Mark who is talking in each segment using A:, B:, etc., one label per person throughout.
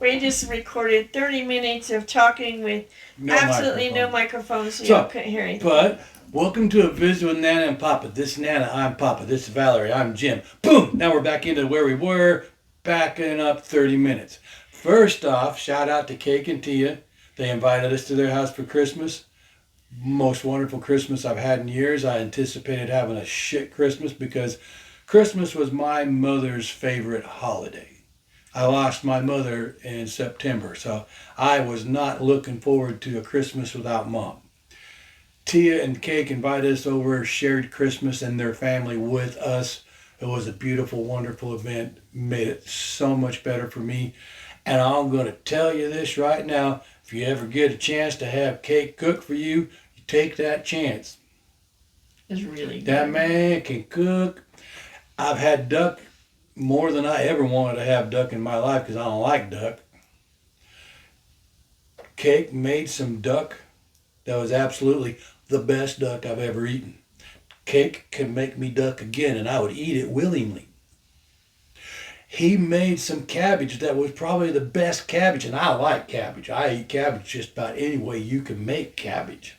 A: We just recorded 30 minutes of talking with no microphone, so you couldn't hear anything.
B: But welcome to a visit with Nana and Papa. This is Nana, I'm Papa. This is Valerie, I'm Jim. Boom! Now we're back into where we were, backing up 30 minutes. First off, shout out to Cake and Tia. They invited us to their house for Christmas. Most wonderful Christmas I've had in years. I anticipated having a shit Christmas because Christmas was my mother's favorite holiday. I lost my mother in September, so I was not looking forward to a Christmas without Mom. Tia and Cake invited us over, shared Christmas and their family with us. It was a beautiful, wonderful event. Made it so much better for me. And I'm going to tell you this right now. If you ever get a chance to have Cake cook for you, you take that chance.
A: It's really good.
B: That man can cook. I've had duck more than I ever wanted to have duck in my life because I don't like duck. Cake made some duck that was absolutely the best duck I've ever eaten. Cake can make me duck again and I would eat it willingly. He made some cabbage that was probably the best cabbage, and I like cabbage. I eat cabbage just about any way you can make cabbage.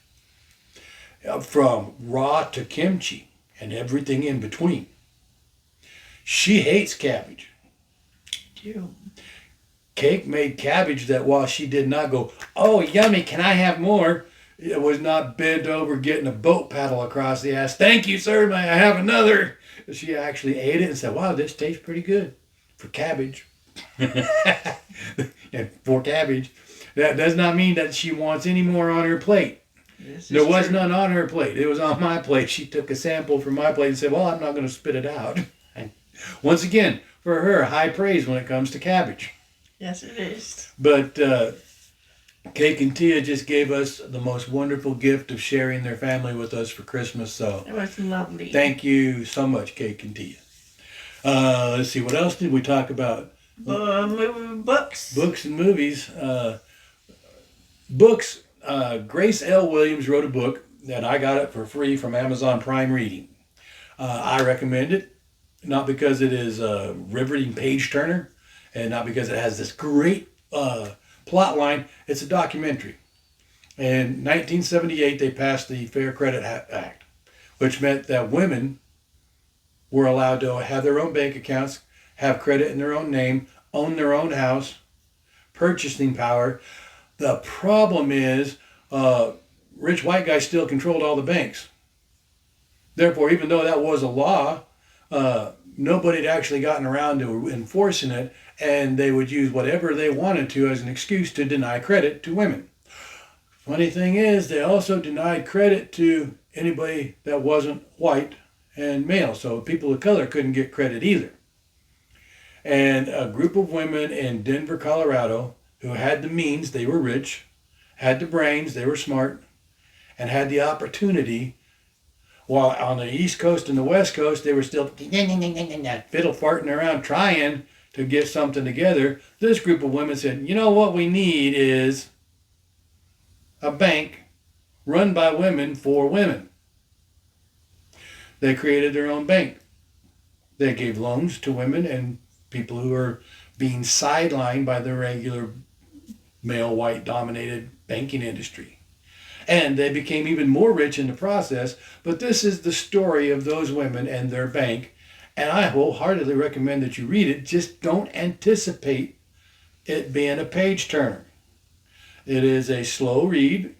B: From raw to kimchi and everything in between. She hates cabbage.
A: Ew.
B: Cake made cabbage that while she did not go, oh, yummy, can I have more? It was not bent over getting a boat paddle across the ass. Thank you, sir, may I have another? She actually ate it and said, wow, this tastes pretty good for cabbage. And for cabbage. That does not mean that she wants any more on her plate. There was none on her plate. It was on my plate. She took a sample from my plate and said, well, I'm not going to spit it out. Once again, for her, high praise when it comes to cabbage.
A: Yes, it is.
B: But Cake and Tia just gave us the most wonderful gift of sharing their family with us for Christmas. So
A: it was lovely.
B: Thank you so much, Cake and Tia. Let's see, what else did we talk about?
A: Books.
B: Books and movies. Books. Grace L. Williams wrote a book that I got it for free from Amazon Prime Reading. I recommend it. Not because it is a riveting page turner and not because it has this great plot line. It's a documentary. In 1978, they passed the Fair Credit Act, which meant that women were allowed to have their own bank accounts, have credit in their own name, own their own house, purchasing power. The problem is rich white guys still controlled all the banks. Therefore, even though that was a law, nobody had actually gotten around to enforcing it, and they would use whatever they wanted to as an excuse to deny credit to women. Funny thing is, they also denied credit to anybody that wasn't white and male, so people of color couldn't get credit either. And a group of women in Denver, Colorado, who had the means, they were rich, had the brains, they were smart, and had the opportunity. While on the East Coast and the West Coast, they were still fiddle farting around trying to get something together. This group of women said, you know what we need is a bank run by women for women. They created their own bank. They gave loans to women and people who are being sidelined by the regular male white dominated banking industry. And they became even more rich in the process. But this is the story of those women and their bank. And I wholeheartedly recommend that you read it. Just don't anticipate it being a page turner. It is a slow read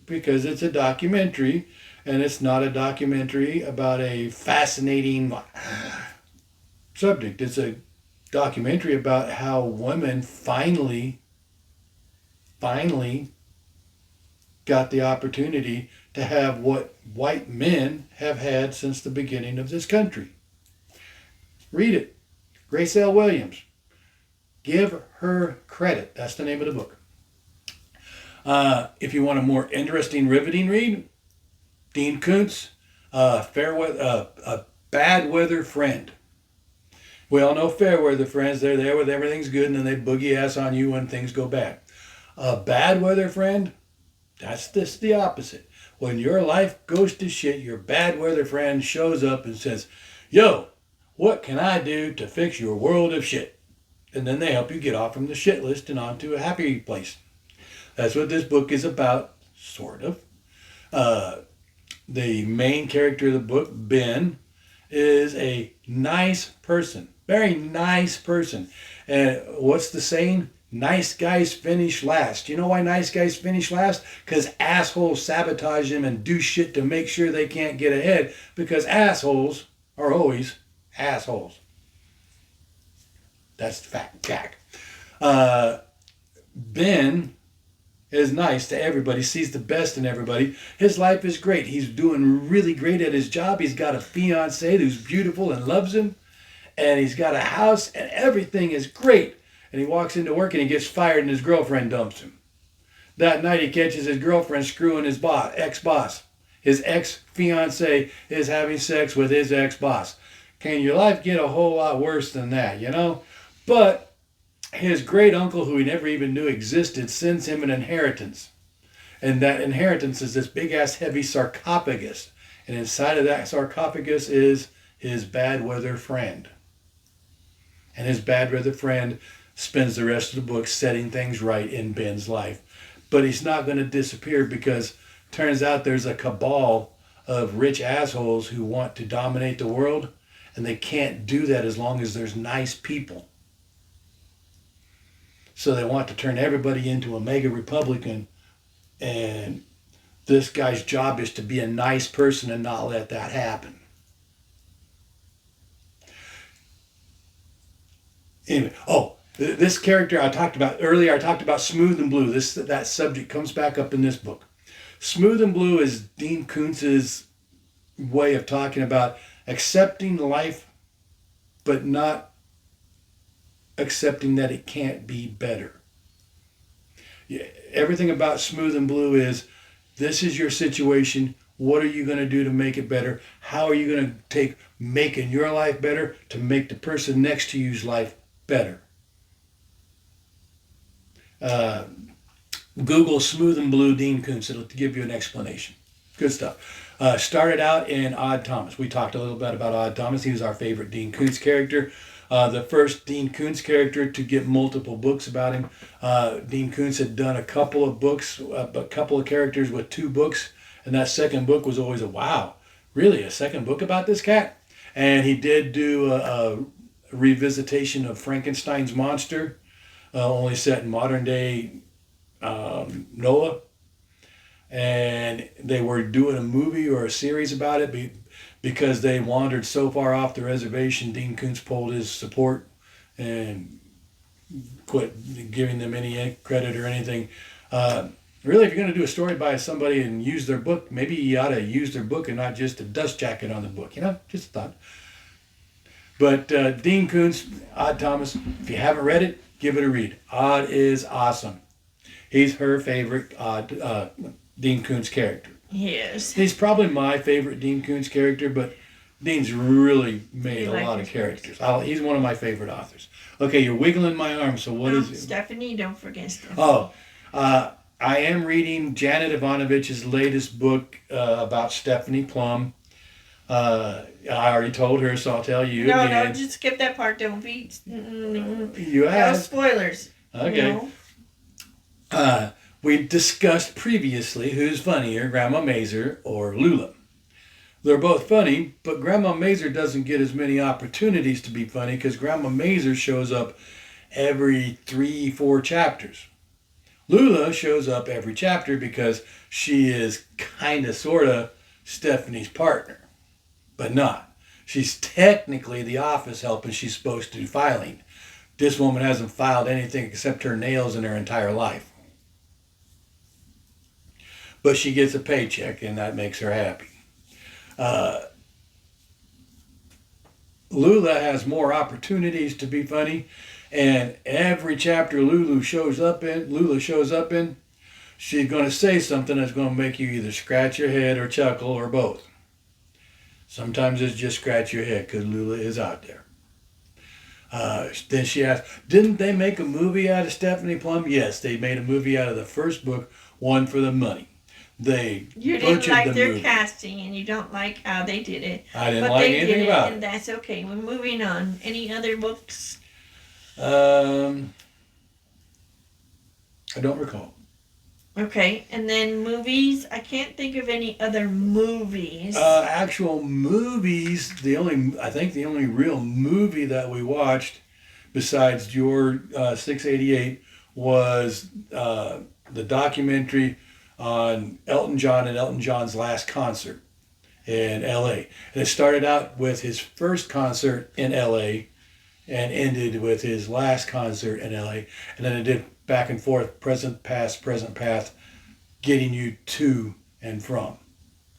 B: because it's a documentary. And it's not a documentary about a fascinating subject. It's a documentary about how women finally got the opportunity to have what white men have had since the beginning of this country. Read it. Grace L. Williams. Give her credit. That's the name of the book. If you want a more interesting, riveting read, Dean Koontz, A Bad Weather Friend. We all know fair weather friends. They're there with everything's good and then they boogie ass on you when things go bad. A bad weather friend, that's just the opposite. When your life goes to shit, your bad weather friend shows up and says, yo, what can I do to fix your world of shit? and then they help you get off from the shit list and onto a happy place. That's what this book is about, sort of. The main character of the book, Ben, is a nice person. Very nice person. And what's the saying? Nice guys finish last. You know why nice guys finish last? Because assholes sabotage them and do shit to make sure they can't get ahead. Because assholes are always assholes. That's the fact, Jack. Ben is nice to everybody, sees the best in everybody. His life is great. He's doing really great at his job. He's got a fiancée who's beautiful and loves him. And he's got a house and everything is great. And he walks into work and he gets fired and his girlfriend dumps him. That night he catches his girlfriend screwing his ex-boss. His ex-fiancée is having sex with his ex-boss. Can your life get a whole lot worse than that, you know? But his great uncle, who he never even knew existed, sends him an inheritance. And that inheritance is this big-ass heavy sarcophagus. And inside of that sarcophagus is his bad weather friend. And his bad weather friend spends the rest of the book setting things right in Ben's life. But he's not going to disappear because turns out there's a cabal of rich assholes who want to dominate the world, and they can't do that as long as there's nice people. So they want to turn everybody into a mega Republican, and this guy's job is to be a nice person and not let that happen. Anyway, this character I talked about earlier, I talked about Smooth and Blue. That subject comes back up in this book. Smooth and Blue is Dean Koontz's way of talking about accepting life, but not accepting that it can't be better. Yeah, everything about Smooth and Blue is, this is your situation. What are you going to do to make it better? How are you going to take making your life better to make the person next to you's life better? Google Smooth and Blue Dean Koontz. It'll give you an explanation. Good stuff. Started out in Odd Thomas. We talked a little bit about Odd Thomas. He was our favorite Dean Koontz character. The first Dean Koontz character to get multiple books about him. Dean Koontz had done a couple of books, a couple of characters with 2 books. And that second book was always a wow. Really? A second book about this cat? And he did do a revisitation of Frankenstein's monster, only set in modern day Noah. And they were doing a movie or a series about it because they wandered so far off the reservation. Dean Koontz pulled his support and quit giving them any credit or anything. Really, if you're going to do a story by somebody and use their book, maybe you ought to use their book and not just a dust jacket on the book. You know, just a thought. But Dean Koontz, Odd Thomas, if you haven't read it, give it a read. Odd is awesome. He's her favorite Dean Koontz character.
A: Yes.
B: He's probably my favorite Dean Koontz character, but Dean's really made a lot of characters. He's one of my favorite authors. Okay, you're wiggling my arm, so what is it?
A: Stefanie, don't forget Stefanie.
B: I am reading Janet Ivanovich's latest book about Stefanie Plum. I already told her, so I'll tell you again.
A: No, just skip that part. Don't be.
B: You asked.
A: No spoilers.
B: Okay.
A: No.
B: We discussed previously who's funnier, Grandma Mazer or Lula. They're both funny, but Grandma Mazer doesn't get as many opportunities to be funny because Grandma Mazer shows up every 3-4 chapters. Lula shows up every chapter because she is kind of, sort of Stefanie's partner, but not. She's technically the office help and she's supposed to do filing. This woman hasn't filed anything except her nails in her entire life. But she gets a paycheck and that makes her happy. Lula has more opportunities to be funny, and every chapter Lula shows up in, she's going to say something that's going to make you either scratch your head or chuckle or both. Sometimes it's just scratch your head because Lula is out there. Then she asks, didn't they make a movie out of Stefanie Plum? Yes, they made a movie out of the first book, One for the Money.
A: You didn't like their casting, and you don't like how they did it.
B: I didn't like anything about it.
A: And that's okay. We're moving on. Any other books?
B: I don't recall.
A: Okay, and then movies. I can't think of any other movies.
B: Actual movies. I think the only real movie that we watched, besides your 688, was the documentary on Elton John and Elton John's last concert in L.A. And it started out with his first concert in L.A. and ended with his last concert in L.A. And then it did back and forth, present past, getting you to and from.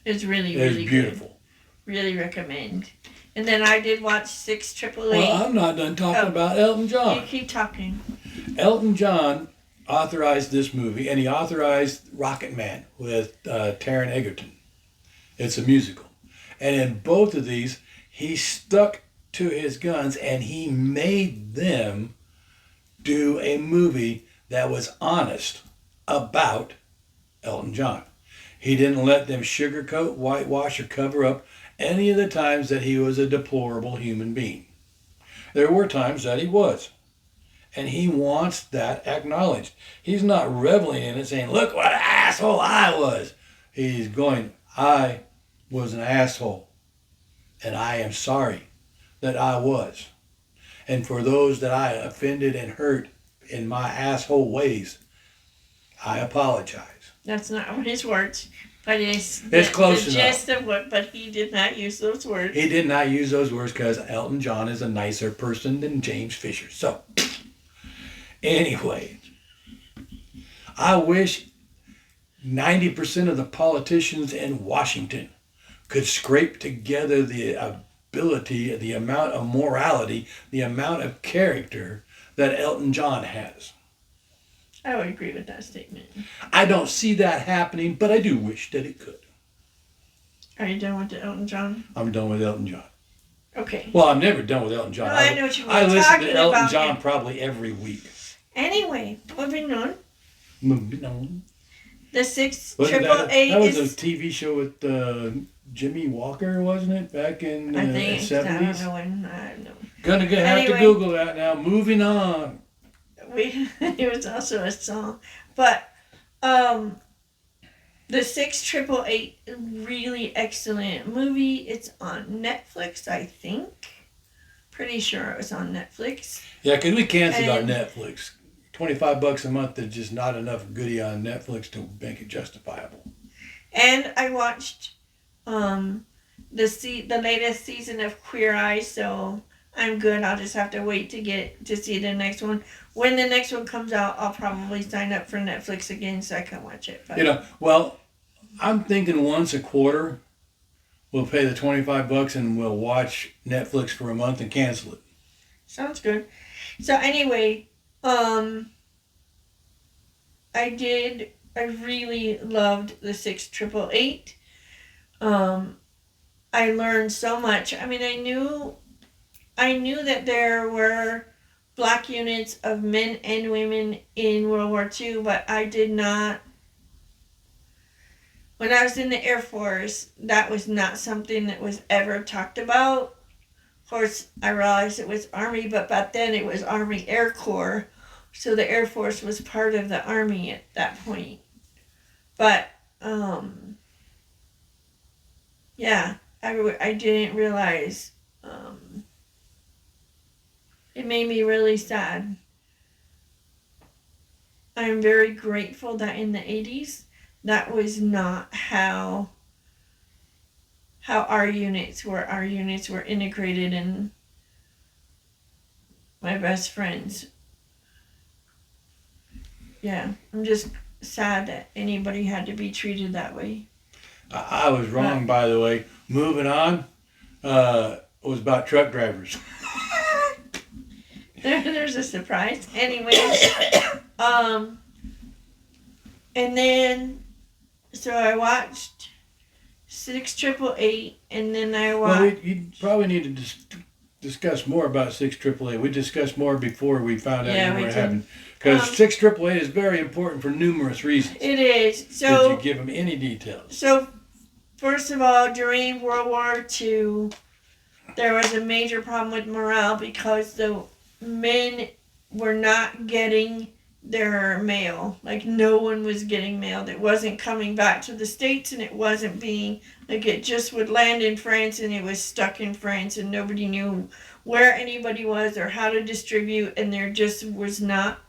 A: It's really
B: beautiful.
A: Good. Really recommend. And then I did watch 688.
B: Well, I'm not done talking about Elton John.
A: You keep talking.
B: Elton John authorized this movie, and he authorized Rocket Man with Taron Egerton. It's a musical. And in both of these, he stuck to his guns, and he made them do a movie that was honest about Elton John. He didn't let them sugarcoat, whitewash, or cover up any of the times that he was a deplorable human being. There were times that he was. And he wants that acknowledged. He's not reveling in it saying, look what an asshole I was. He's going, I was an asshole. And I am sorry that I was. And for those that I offended and hurt in my asshole ways, I apologize.
A: That's not his words, but it's
B: close
A: the
B: enough.
A: gist of what. But he did not use those words.
B: He did not use those words because Elton John is a nicer person than James Fisher. So, anyway, I wish 90% of the politicians in Washington could scrape together the ability, the amount of morality, the amount of character that Elton John has.
A: I would agree with that statement.
B: I don't see that happening, but I do wish that it could.
A: Are you done with the Elton John?
B: I'm done with Elton John.
A: Okay.
B: Well, I'm never done with Elton John.
A: No, I know what you were
B: I listen
A: talking
B: to Elton
A: about
B: John
A: him.
B: probably every week.
A: Anyway, moving on.
B: Moving on.
A: The 6
B: Wasn't
A: triple eight
B: that was
A: is.
B: a TV show with Jimmy Walker, wasn't it? Back in
A: I
B: the
A: think
B: 70s?
A: I don't know when. I don't know.
B: Gonna have to
A: Anyway.
B: Google that now. Moving on.
A: It was also a song, but the 688 really excellent movie. It's on Netflix, I think. Pretty sure it was on Netflix.
B: Yeah, because we canceled our
A: And-
B: Netflix. $25 a month is just not enough goodie on Netflix to make it justifiable.
A: And I watched the latest season of Queer Eye, so I'm good. I'll just have to wait to see the next one. When the next one comes out, I'll probably sign up for Netflix again so I can watch it. But
B: Well, I'm thinking once a quarter, we'll pay the $25 and we'll watch Netflix for a month and cancel it.
A: sounds good. So anyway, I really loved the 688. I learned so much. I mean, I knew that there were black units of men and women in World War II, but I did not. When I was in the Air Force, that was not something that was ever talked about. Of course, I realized it was Army, but back then it was Army Air Corps. So the Air Force was part of the Army at that point. But, yeah, I didn't realize. It made me really sad. I'm very grateful that in the 80s, that was not how our units were. Our units were integrated and my best friends. Yeah, I'm just sad that anybody had to be treated that way.
B: I was wrong, by the way. Moving on, it was about truck drivers.
A: There's a surprise. Anyway, and then, so I watched 688, and then I watched.
B: Well, you probably need to discuss more about 688. We discussed more before we found out you were having. Because 688 is very important for numerous reasons.
A: It is. So,
B: did you give them any details?
A: So, first of all, during World War II, there was a major problem with morale because the men were not getting their mail. Like, no one was getting mail. It wasn't coming back to the States, and it wasn't being, like, it just would land in France and it was stuck in France, and nobody knew where anybody was or how to distribute, and there just was not,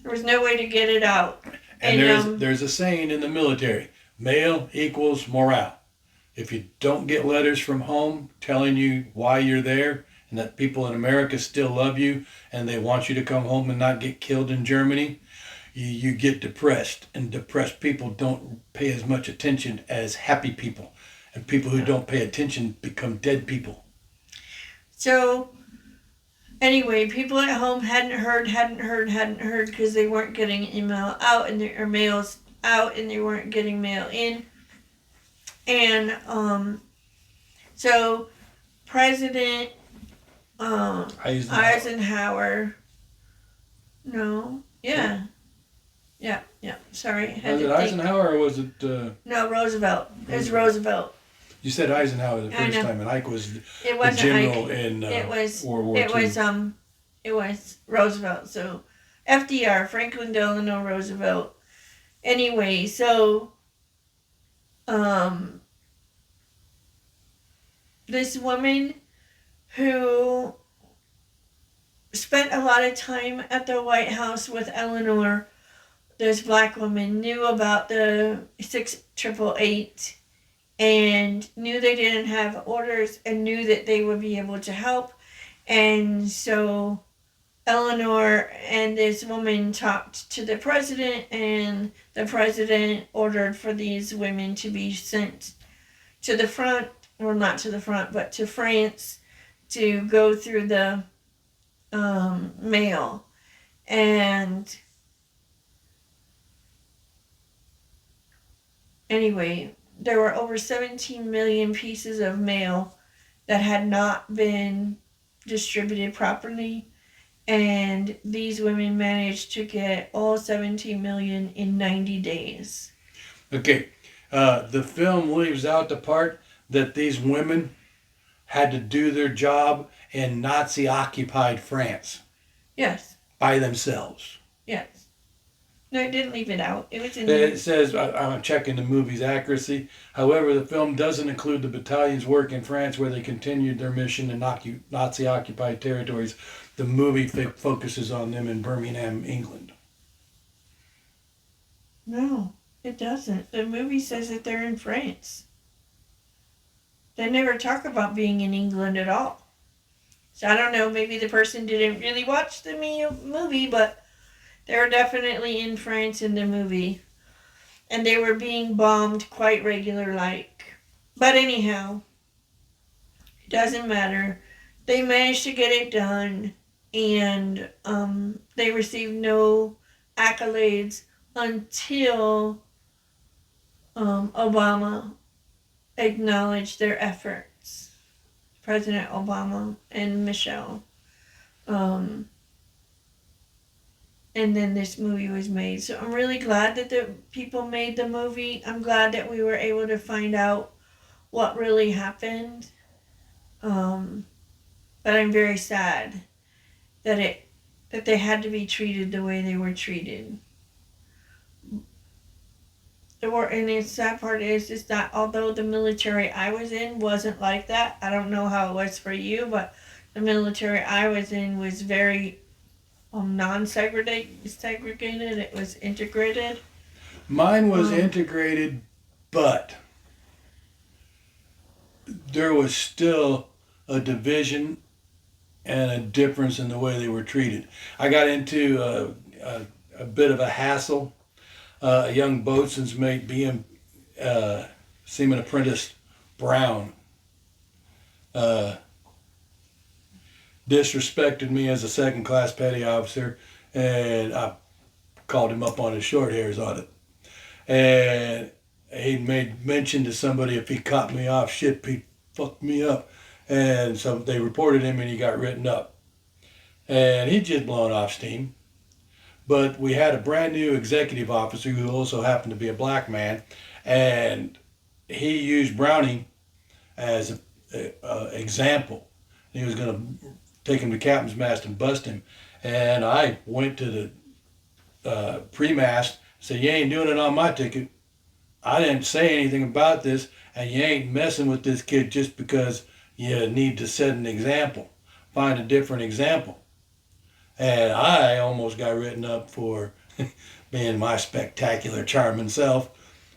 A: there was no way to get it out.
B: And there's a saying in the military, mail equals morale. If you don't get letters from home telling you why you're there and that people in America still love you and they want you to come home and not get killed in Germany, you get depressed. And depressed people don't pay as much attention as happy people. And people who don't pay attention become dead people.
A: So, anyway, people at home hadn't heard because they weren't getting email out and their mails out, and they weren't getting mail in. And so President Eisenhower. No, yeah. Sorry,
B: Was it Eisenhower or was it?
A: No, Roosevelt. It was Roosevelt.
B: You said Eisenhower the first time, and Ike was the general in World War II.
A: It was Roosevelt. So FDR, Franklin Delano Roosevelt. Anyway, so this woman who spent a lot of time at the White House with Eleanor, this black woman, knew about the 6888 and knew they didn't have orders and knew that they would be able to help. And so Eleanor and this woman talked to the president, and the president ordered for these women to be sent to the front, well, not to the front, but to France to go through the mail. And anyway, there were over 17 million pieces of mail that had not been distributed properly. And these women managed to get all 17 million in 90 days.
B: Okay. The film leaves out the part that these women had to do their job in Nazi-occupied France.
A: Yes.
B: By themselves.
A: Yes. No, it didn't leave it out. It was in there.
B: It says, I'm checking the movie's accuracy. However, the film doesn't include the battalion's work in France where they continued their mission in Nazi-occupied territories. The movie focuses on them in Birmingham, England.
A: No, it doesn't. The movie says that they're in France. They never talk about being in England at all. So I don't know, maybe the person didn't really watch the movie, but they're definitely in France in the movie. And they were being bombed quite regular-like. But anyhow, it doesn't matter. They managed to get it done, and they received no accolades until Obama acknowledged their efforts. President Obama and Michelle. And then this movie was made. So I'm really glad that the people made the movie. I'm glad that we were able to find out what really happened. But I'm very sad that they had to be treated the way they were treated. And the sad part is that although the military I was in wasn't like that, I don't know how it was for you, but the military I was in was very non-segregated. It was integrated.
B: Mine was integrated, but there was still a division and a difference in the way they were treated. I got into a bit of a hassle. A young boatswain's mate, being Seaman Apprentice Brown, disrespected me as a second-class petty officer, and I called him up on his short hairs on it. And he made mention to somebody, if he caught me off shit, he fucked me up. And so they reported him, and he got written up. And he'd just blown off steam. But we had a brand new executive officer who also happened to be a black man, and he used Brownie as an example. He was going to take him to captain's mast and bust him. And I went to the pre-mast, said, you ain't doing it on my ticket. I didn't say anything about this, and you ain't messing with this kid just because you need to set an example. Find a different example. And I almost got written up for being my spectacular, charming self.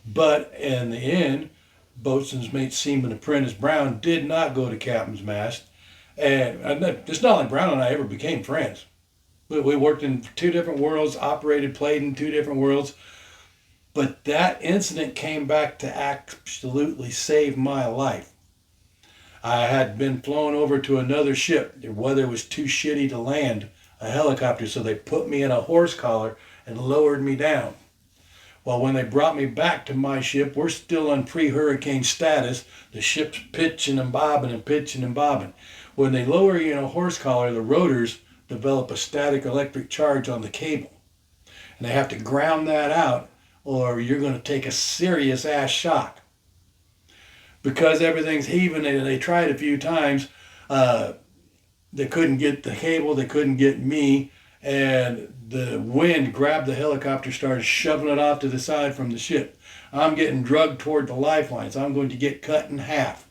B: But in the end, Boatswain's Mate Seaman Apprentice Brown did not go to Captain's Mast. And it's not like Brown and I ever became friends. We worked in two different worlds, operated, played in two different worlds. But that incident came back to absolutely save my life. I had been flown over to another ship. The weather was too shitty to land a helicopter, so they put me in a horse collar and lowered me down. Well, when they brought me back to my ship, we're still on pre-hurricane status. The ship's pitching and bobbing and pitching and bobbing. When they lower you in a horse collar, the rotors develop a static electric charge on the cable. And they have to ground that out, or you're going to take a serious ass shock. Because everything's heaving, they tried a few times. They couldn't get the cable, they couldn't get me, and the wind grabbed the helicopter, started shoving it off to the side from the ship. I'm getting drugged toward the lifelines. I'm going to get cut in half.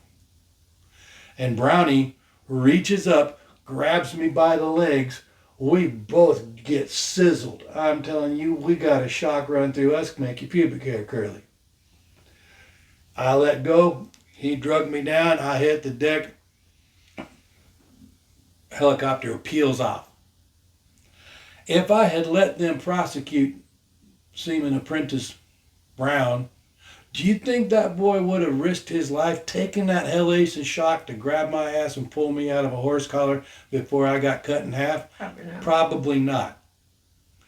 B: And Brownie reaches up, grabs me by the legs. We both get sizzled. I'm telling you, we got a shock run through us, make your pubic hair curly. I let go. He drugged me down. I hit the deck. Helicopter peels off. If I had let them prosecute Seaman Apprentice Brown, do you think that boy would have risked his life taking that hellacious shock to grab my ass and pull me out of a horse collar before I got cut in half?
A: Probably not.
B: Probably not.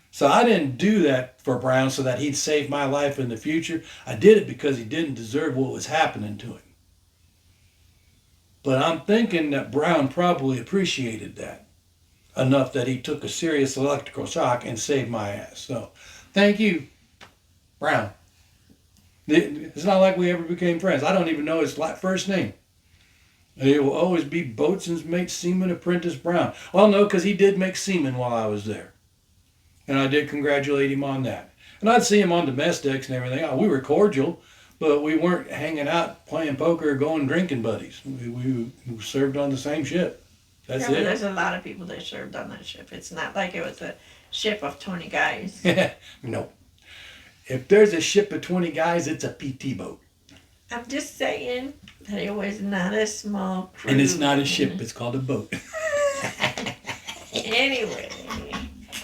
B: So I didn't do that for Brown so that he'd save my life in the future. I did it because he didn't deserve what was happening to him. But I'm thinking that Brown probably appreciated that enough that he took a serious electrical shock and saved my ass. So, thank you, Brown. It's not like we ever became friends. I don't even know his first name. It will always be Boatswain's Mate Seaman Apprentice Brown. Well, no, because he did make seaman while I was there. And I did congratulate him on that. And I'd see him on the mess decks and everything. Oh, we were cordial. But we weren't hanging out, playing poker, or going drinking buddies. We served on the same ship. That's it.
A: There's a lot of people that served on that ship. It's not like it was a ship of 20 guys.
B: No. If there's a ship of 20 guys, it's a PT boat.
A: I'm just saying that it was not a small crew.
B: And it's not a ship. It's called a boat.
A: Anyway,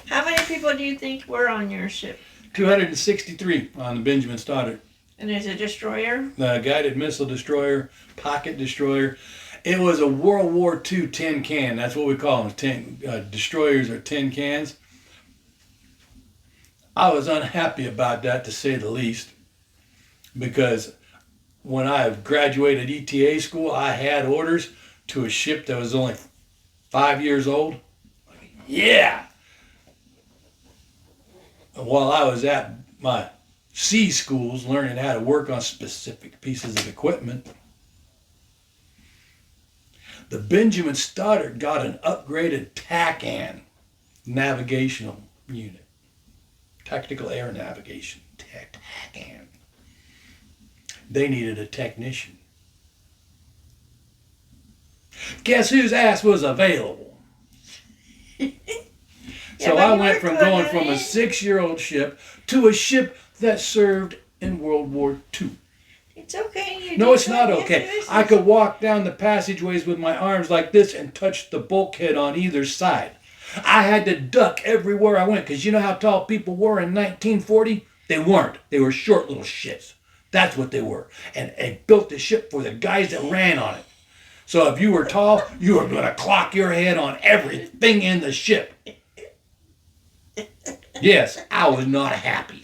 A: how many people do you think were on your ship?
B: 263 on the Benjamin Stoddard.
A: And there's a destroyer?
B: The guided missile destroyer, pocket destroyer. It was a World War II tin can. That's what we call them. Destroyers are tin cans. I was unhappy about that, to say the least, because when I graduated ETA school, I had orders to a ship that was only 5 years old. Yeah! While I was at my sea schools learning how to work on specific pieces of equipment, the Benjamin Stoddard got an upgraded TACAN navigational unit. Tactical Air Navigation. TACAN. They needed a technician. Guess whose ass was available? So I went from going from a 6-year-old ship to a ship that served in World War II.
A: It's okay.
B: No, it's not okay. I could walk down the passageways with my arms like this and touch the bulkhead on either side. I had to duck everywhere I went, because you know how tall people were in 1940? They weren't. They were short little shits. That's what they were. And they built the ship for the guys that ran on it. So if you were tall, you were going to clock your head on everything in the ship. Yes, I was not happy.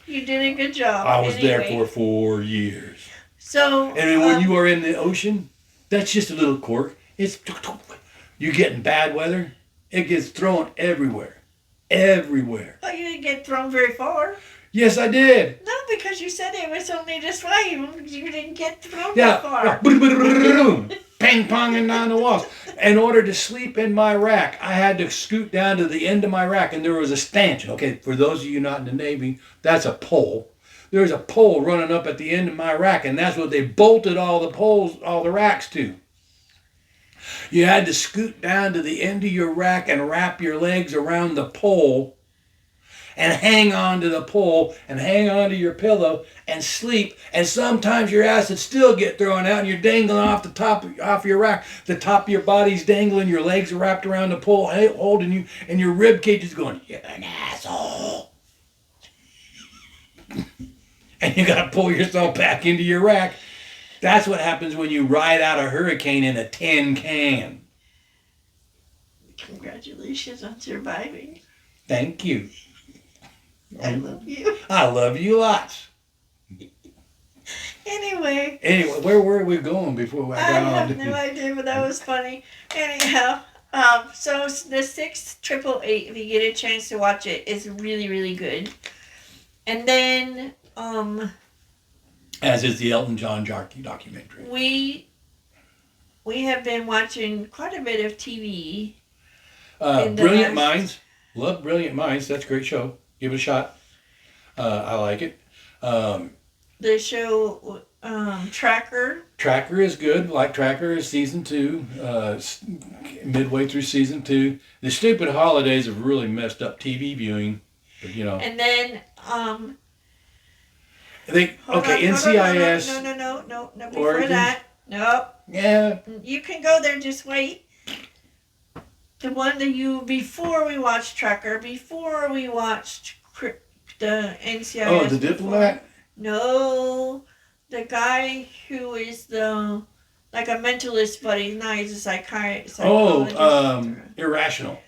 A: You did a good job.
B: I was there for 4 years.
A: So,
B: and when you are in the ocean, that's just a little quirk. You get in bad weather, it gets thrown everywhere. Everywhere.
A: Oh, you didn't get thrown very far.
B: Yes, I did.
A: No, because you said it was only this way. You didn't get thrown that far.
B: Bam, ping-ponging down the walls. In order to sleep in my rack, I had to scoot down to the end of my rack, and there was a stanchion. Okay, for those of you not in the Navy, that's a pole. There's a pole running up at the end of my rack, and that's what they bolted all the poles, all the racks to. You had to scoot down to the end of your rack and wrap your legs around the pole and hang on to the pole and hang on to your pillow and sleep. And sometimes your ass would still get thrown out and you're dangling off the top off your rack. The top of your body's dangling, your legs are wrapped around the pole holding you, and your rib cage is going, "You're an asshole." And you got to pull yourself back into your rack. That's what happens when you ride out a hurricane in a tin can.
A: Congratulations on surviving.
B: Thank you.
A: I love you.
B: I love you lots.
A: Anyway,
B: where were we going before I
A: I
B: got on?
A: have no idea, but that was funny. Anyhow, so the 688, if you get a chance to watch it, is really, really good. And then,
B: as is the Elton John documentary.
A: We have been watching quite a bit of TV.
B: Brilliant Minds. Love Brilliant Minds. That's a great show. Give it a shot. I like it.
A: The show Tracker.
B: Tracker is good. Like Tracker is season 2. Midway through season 2. The stupid holidays have really messed up TV viewing. But, you know.
A: And then
B: NCIS.
A: No. Before
B: Origins?
A: that, nope.
B: Yeah.
A: You can go there. Just wait. The one that before we watched Tracker, before we watched the NCIS.
B: Oh, the Diplomat?
A: No, the guy who is like a mentalist, but he's not. He's a psychiatrist.
B: Irrational.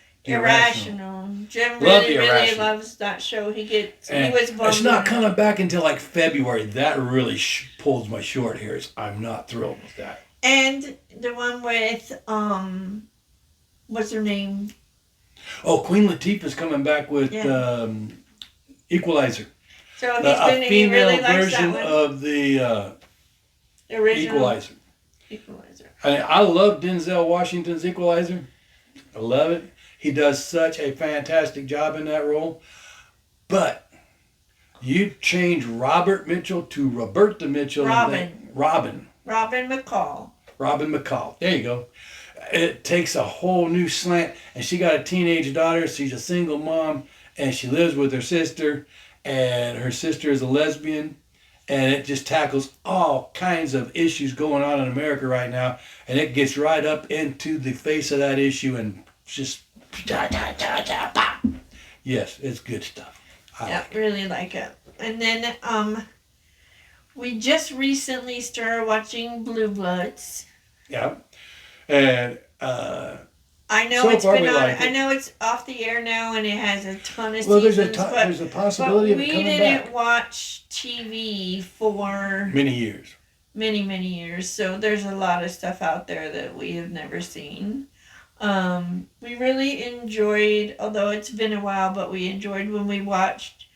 A: Jim
B: Love
A: really
B: Irrational.
A: loves that show. He was bummed.
B: It's not coming back until like February. That really pulls my short hairs. I'm not thrilled with that.
A: And the one with what's her name?
B: Oh, Queen Latifah's coming back with Equalizer.
A: So
B: A
A: he really
B: female
A: likes
B: version
A: that one.
B: of the
A: Original
B: Equalizer. I love Denzel Washington's Equalizer. I love it. He does such a fantastic job in that role. But you change Robert Mitchell to Roberta Mitchell. Robin
A: McCall.
B: Robin McCall. There you go. It takes a whole new slant. And she got a teenage daughter. She's a single mom. And she lives with her sister. And her sister is a lesbian. And it just tackles all kinds of issues going on in America right now. And it gets right up into the face of that issue and just... Yes, it's good stuff.
A: Really like it. And then we just recently started watching Blue Bloods.
B: Yeah. And
A: I know
B: so
A: it's
B: far
A: been
B: we
A: on.
B: like it.
A: I know it's off the air now, and it has a ton of
B: well,
A: seasons.
B: there's a possibility of it coming
A: we didn't
B: back.
A: watch TV for
B: Many years.
A: many years, so there's a lot of stuff out there that we have never seen. We really enjoyed, although it's been a while, but we enjoyed when we watched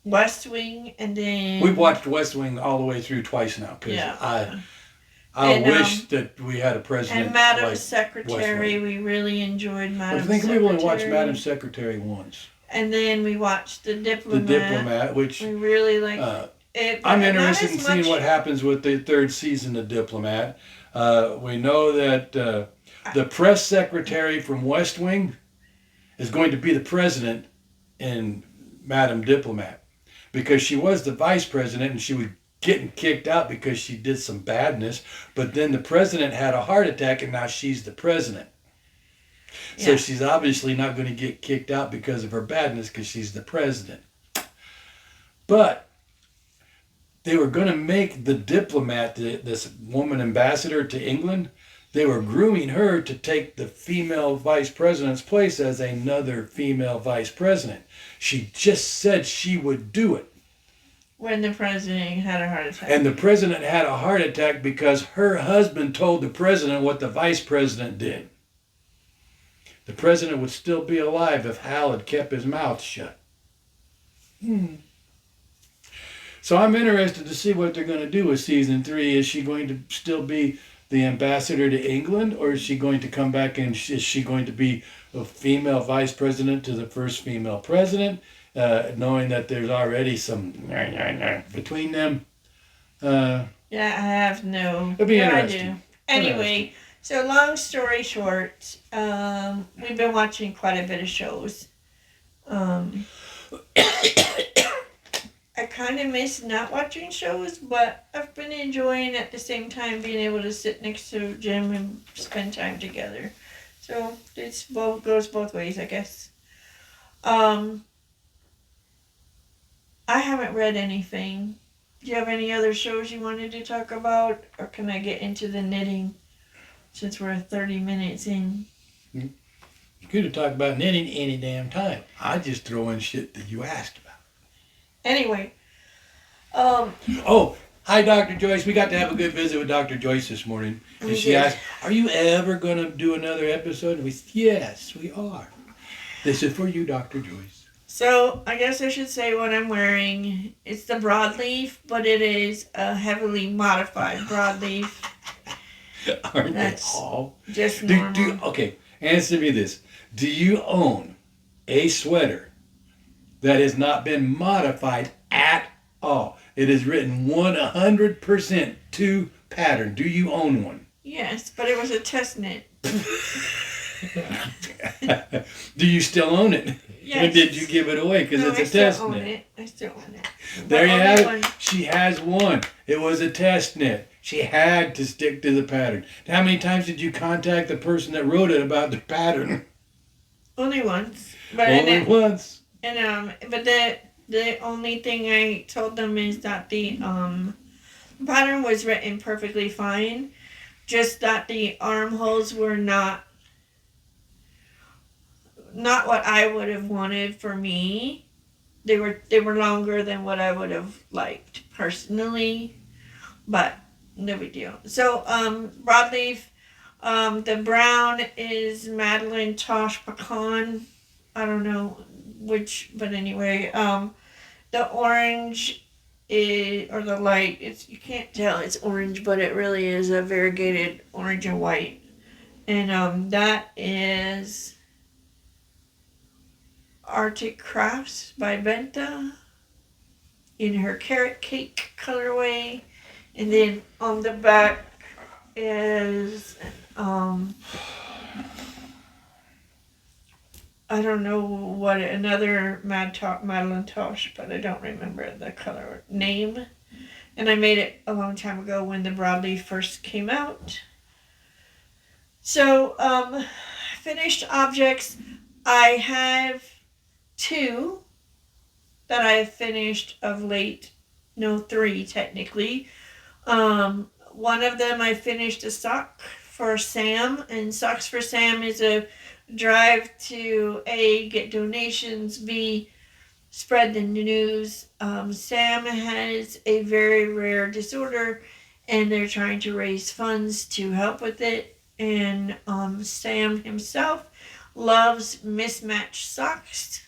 A: West Wing, and then
B: We've watched West Wing all the way through twice now because I wish that we had a president.
A: And Madam
B: like
A: Secretary, we really enjoyed Madam
B: I think
A: Secretary.
B: we've only watched Madam Secretary once.
A: And then we watched The Diplomat.
B: The Diplomat, which
A: we really liked it.
B: I'm interested in seeing what happens with the third season of Diplomat. We know that the press secretary from West Wing is going to be the president in Madam Diplomat because she was the vice president and she was getting kicked out because she did some badness. But then the president had a heart attack and now she's the president. So she's obviously not going to get kicked out because of her badness because she's the president. But they were going to make the Diplomat, this woman ambassador to England, they were grooming her to take the female vice president's place as another female vice president. She just said she would do it.
A: When the president had a heart attack.
B: And the president had a heart attack because her husband told the president what the vice president did. The president would still be alive if Hal had kept his mouth shut. So I'm interested to see what they're going to do with season 3. Is she going to still be the ambassador to England, or is she going to come back and is she going to be a female vice president to the first female president, knowing that there's already some between them?
A: Yeah, I have no.
B: It'd be
A: no
B: interesting.
A: idea. Anyway, so long story short, we've been watching quite a bit of shows. I kind of miss not watching shows, but I've been enjoying at the same time being able to sit next to Jim and spend time together. So it's goes both ways, I guess. I haven't read anything. Do you have any other shows you wanted to talk about, or can I get into the knitting since we're 30 minutes in?
B: You could have talked about knitting any damn time. I just throw in shit that you asked about.
A: Anyway,
B: Oh, hi, Dr. Joyce. We got to have a good visit with Dr. Joyce this morning. And she asked, are you ever going to do another episode? And we said, yes, we are. This is for you, Dr. Joyce.
A: So I guess I should say what I'm wearing. It's the broadleaf, but it is a heavily modified broadleaf.
B: Aren't
A: That's
B: they all?
A: Just normal.
B: Okay, answer me this. Do you own a sweater that has not been modified at all? It is written 100% to pattern. Do you own one?
A: Yes, but it was a test knit.
B: Do you still own it?
A: Yes.
B: Or did you give it away because it's a test knit?
A: I still own it.
B: There you have it.
A: One.
B: She has one. It was a test knit. She had to stick to the pattern. How many times did you contact the person that wrote it about the pattern?
A: Only once. But
B: Only once.
A: And but the only thing I told them is that the pattern was written perfectly fine, just that the armholes were not what I would have wanted for me. They were longer than what I would have liked personally, but no big deal. So broadleaf, the brown is Madeline Tosh Pecan. I don't know which, but anyway, the orange is, or the light, you can't tell it's orange, but it really is a variegated orange and white. And that is Arctic Crafts by Benta in her carrot cake colorway. And then on the back is I don't know what, another Madeline Tosh, but I don't remember the color name. And I made it a long time ago when the broadleaf first came out. So, finished objects. I have 2 that I have finished of late. No, 3 technically. One of them I finished a sock for Sam, and Socks for Sam is a drive to A, get donations, B, spread the news. Sam has a very rare disorder and they're trying to raise funds to help with it. And Sam himself loves mismatched socks.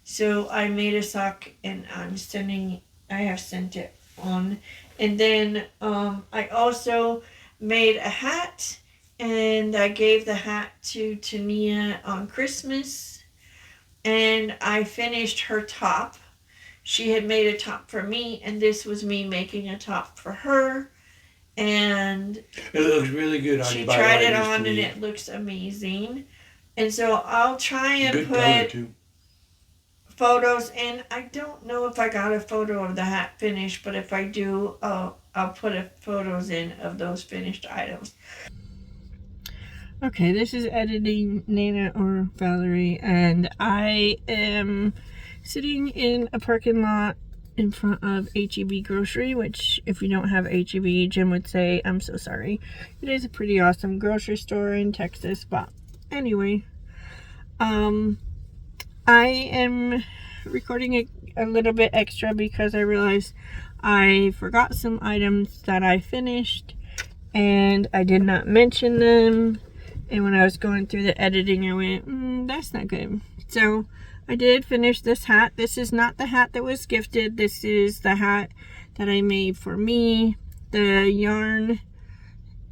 A: So I made a sock and I have sent it on. And then I also made a hat. And I gave the hat to Tania on Christmas. And I finished her top. She had made a top for me, and this was me making a top for her. And
B: it looks really good on you.
A: She tried it on, and it looks amazing. And so I'll try and put photos in. I don't know if I got a photo of the hat finished, but if I do, I'll put photos in of those finished items. Okay, this is editing Nana or Valerie, and I am sitting in a parking lot in front of H-E-B Grocery, which if you don't have H-E-B, Jim would say, I'm so sorry. It is a pretty awesome grocery store in Texas, but anyway, I am recording a little bit extra because I realized I forgot some items that I finished, and I did not mention them. And when I was going through the editing, I went, that's not good. So I did finish this hat. This is not the hat that was gifted. This is the hat that I made for me. The yarn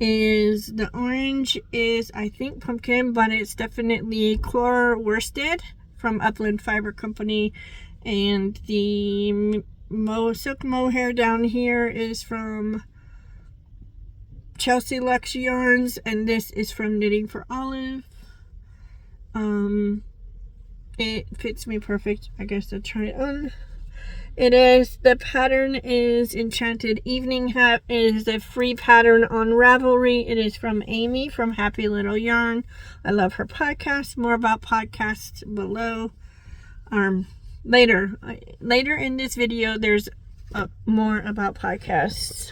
A: is, the orange is, I think, pumpkin, but it's definitely COR Worsted from Upland Fiber Company. And the silk mohair down here is from Chelsea Lux Yarns, and this is from Knitting for Olive. It fits me perfect. I guess I'll try it on. The pattern is Enchanted Evening Hat. It is a free pattern on Ravelry. It is from Amie from Happy Little Yarn. I love her podcast. More about podcasts below. Later in this video, there's more about podcasts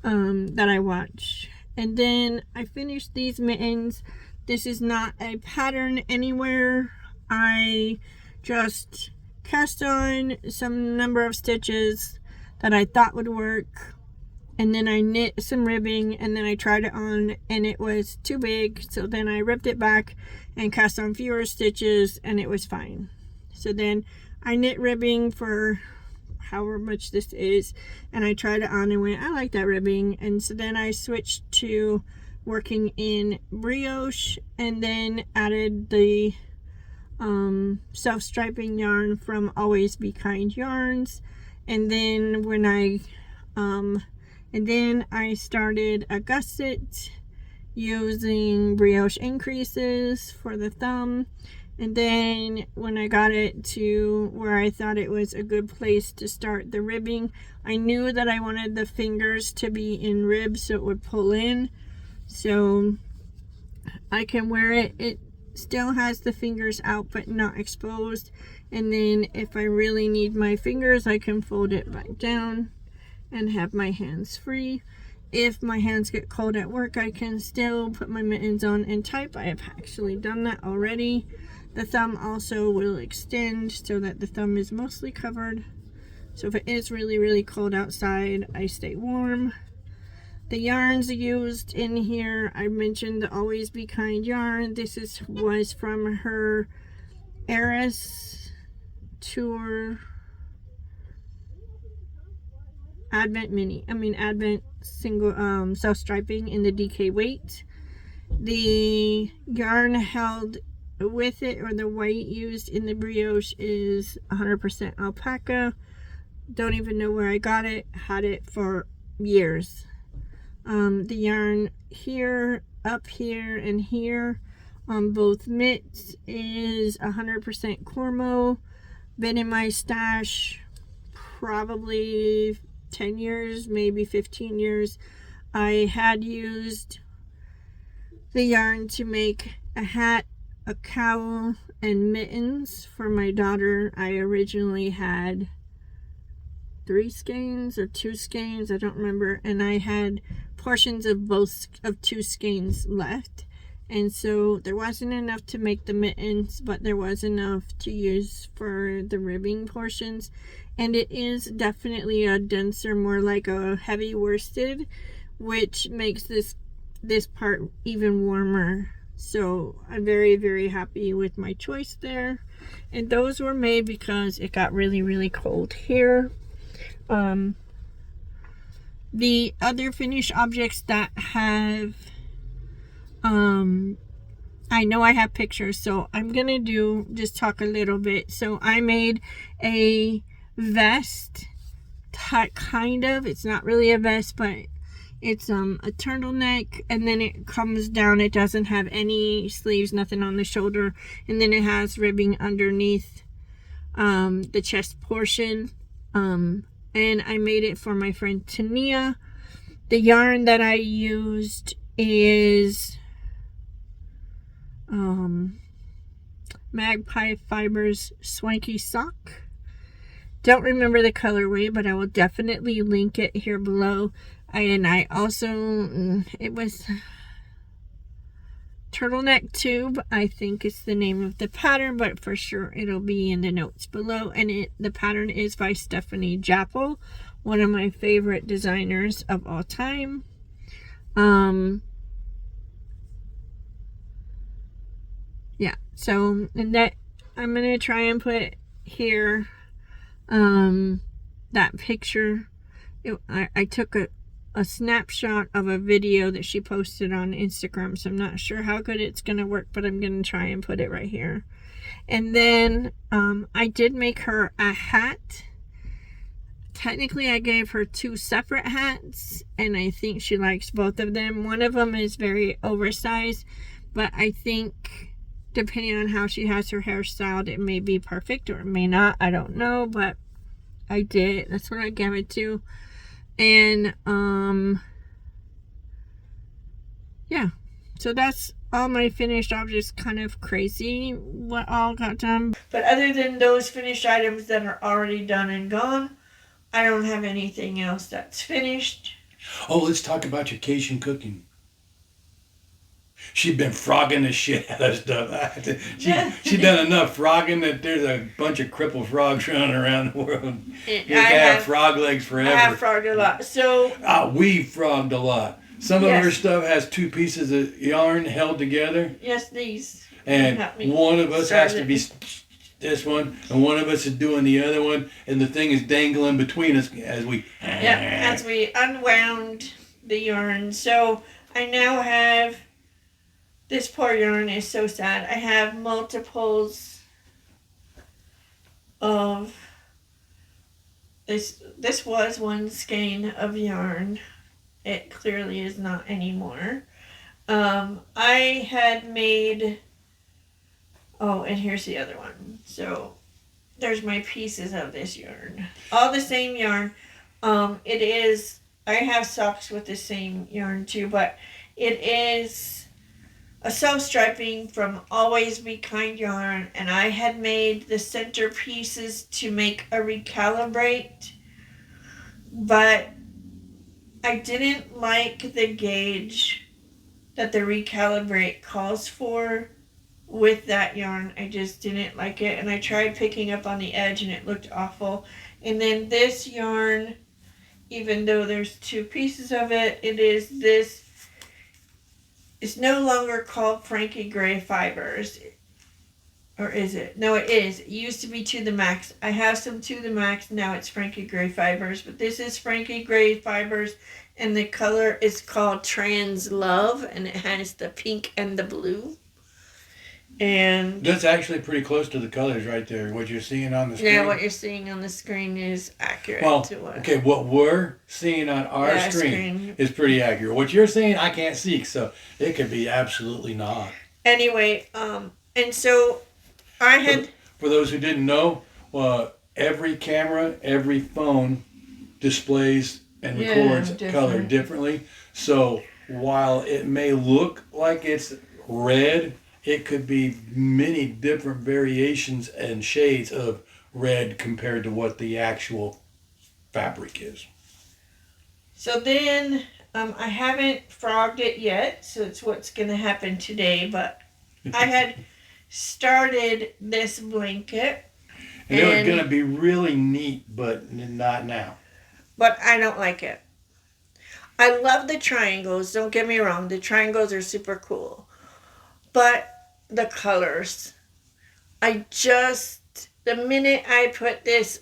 A: that I watch. And then I finished these mittens. This is not a pattern anywhere. I just cast on some number of stitches that I thought would work, and then I knit some ribbing, and then I tried it on and it was too big, so then I ripped it back and cast on fewer stitches and it was fine. So then I knit ribbing for however much this is, and I tried it on and went, I like that ribbing. And so then I switched to working in brioche, and then added the self-striping yarn from Always Be Kind Yarns. And then I started a gusset using brioche increases for the thumb. And then when I got it to where I thought it was a good place to start the ribbing, I knew that I wanted the fingers to be in ribs so it would pull in, so I can wear it. It still has the fingers out but not exposed, and then if I really need my fingers, I can fold it back down and have my hands free. If my hands get cold at work, I can still put my mittens on and type. I have actually done that already. The thumb also will extend so that the thumb is mostly covered, so if it is really, really cold outside, I stay warm. The yarns used in here, I mentioned the Always Be Kind yarn. This was from her Eris Tour Advent single self-striping in the DK weight. The yarn held with it, or the white used in the brioche, is 100% alpaca. Don't even know where I got it. Had it for years. The yarn here, up here, and here on both mitts is 100% Cormo. Been in my stash probably 10 years, maybe 15 years. I had used the yarn to make a hat, a cowl, and mittens for my daughter. I originally had 3 skeins or 2 skeins, I don't remember, and I had portions of 2 skeins left, and so there wasn't enough to make the mittens, but there was enough to use for the ribbing portions. And it is definitely a denser, more like a heavy worsted, which makes this part even warmer. So I'm very, very happy with my choice there. And those were made because it got really, really cold here. The other finished objects that have, I know I have pictures, so I'm gonna just talk a little bit. So I made a vest, kind of, it's not really a vest, but it's a turtleneck, and then it comes down. It doesn't have any sleeves, nothing on the shoulder, and then it has ribbing underneath the chest portion. And I made it for my friend Tania. The yarn that I used is Magpie Fibers Swanky Sock. Don't remember the colorway, but I will definitely link it here below. And I also, it was Turtleneck Tube, I think is the name of the pattern, but for sure it'll be in the notes below. And the pattern is by Stefanie Japel, one of my favorite designers of all time. Yeah, so, and that I'm gonna try and put here that picture. I took a snapshot of a video that she posted on Instagram, so I'm not sure how good it's going to work, but I'm going to try and put it right here. And then I did make her a hat. Technically, I gave her 2 separate hats, and I think she likes both of them. One of them is very oversized, but I think depending on how she has her hair styled, it may be perfect or it may not. I don't know, but I did. That's what I gave it to. And yeah, so that's all my finished objects. Kind of crazy what all got done, but other than those finished items that are already done and gone, I don't have anything else that's finished.
B: Oh, let's talk about your Cajun cooking. She's been frogging the shit out of stuff. She done enough frogging that there's a bunch of crippled frogs running around the world. You can have frog legs forever.
A: I have frogged a lot. So
B: we frogged a lot. Some of her stuff has 2 pieces of yarn held together.
A: Yes, these.
B: And one of us has to be this one, and one of us is doing the other one, and the thing is dangling between us as we
A: unwound the yarn. So I now have, this poor yarn is so sad. I have multiples of this. This was one skein of yarn. It clearly is not anymore. I had made, and here's the other one. So there's my pieces of this yarn. All the same yarn. It is, I have socks with the same yarn too, but it is a self-striping from Always Be Kind yarn, and I had made the center pieces to make a Recalibrate, but I didn't like the gauge that the Recalibrate calls for with that yarn. I just didn't like it, and I tried picking up on the edge and it looked awful. And then this yarn, even though there's 2 pieces of it, it's no longer called Frankie Gray Fibers. Or is it? No, it is. It used to be To The Max. I have some To The Max. Now it's Frankie Gray Fibers. But this is Frankie Gray Fibers. And the color is called Trans Love. And it has the pink and the blue. And
B: that's actually pretty close to the colors right there. What you're seeing on the screen.
A: Yeah, what you're seeing on the screen is accurate to what.
B: Okay, what we're seeing on our screen is pretty accurate. What you're seeing, I can't see, so it could be absolutely not.
A: Anyway, and so I had...
B: For those who didn't know, every camera, every phone displays and records color differently. So while it may look like it's red, it could be many different variations and shades of red compared to what the actual fabric is.
A: So then, I haven't frogged it yet, so it's what's going to happen today, but I had started this blanket.
B: And it was going to be really neat, but not now.
A: But I don't like it. I love the triangles, don't get me wrong, the triangles are super cool. But the colors, the minute I put this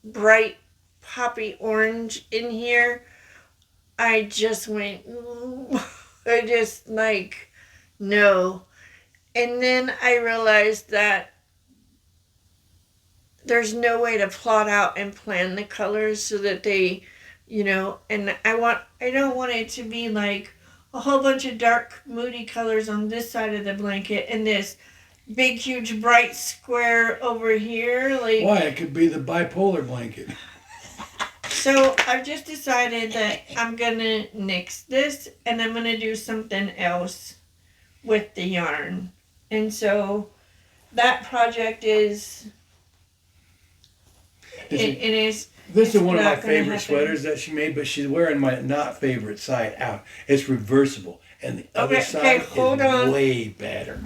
A: bright poppy orange in here, I just went, no. And then I realized that there's no way to plot out and plan the colors so that they, and I don't want it to be like a whole bunch of dark, moody colors on this side of the blanket and this big, huge, bright square over here.
B: Why? It could be the bipolar blanket.
A: So I've just decided that I'm going to nix this and I'm going to do something else with the yarn. And so that project is...
B: This is one of my favorite sweaters that she made, but she's wearing my not favorite side out. It's reversible, and the other side is way better.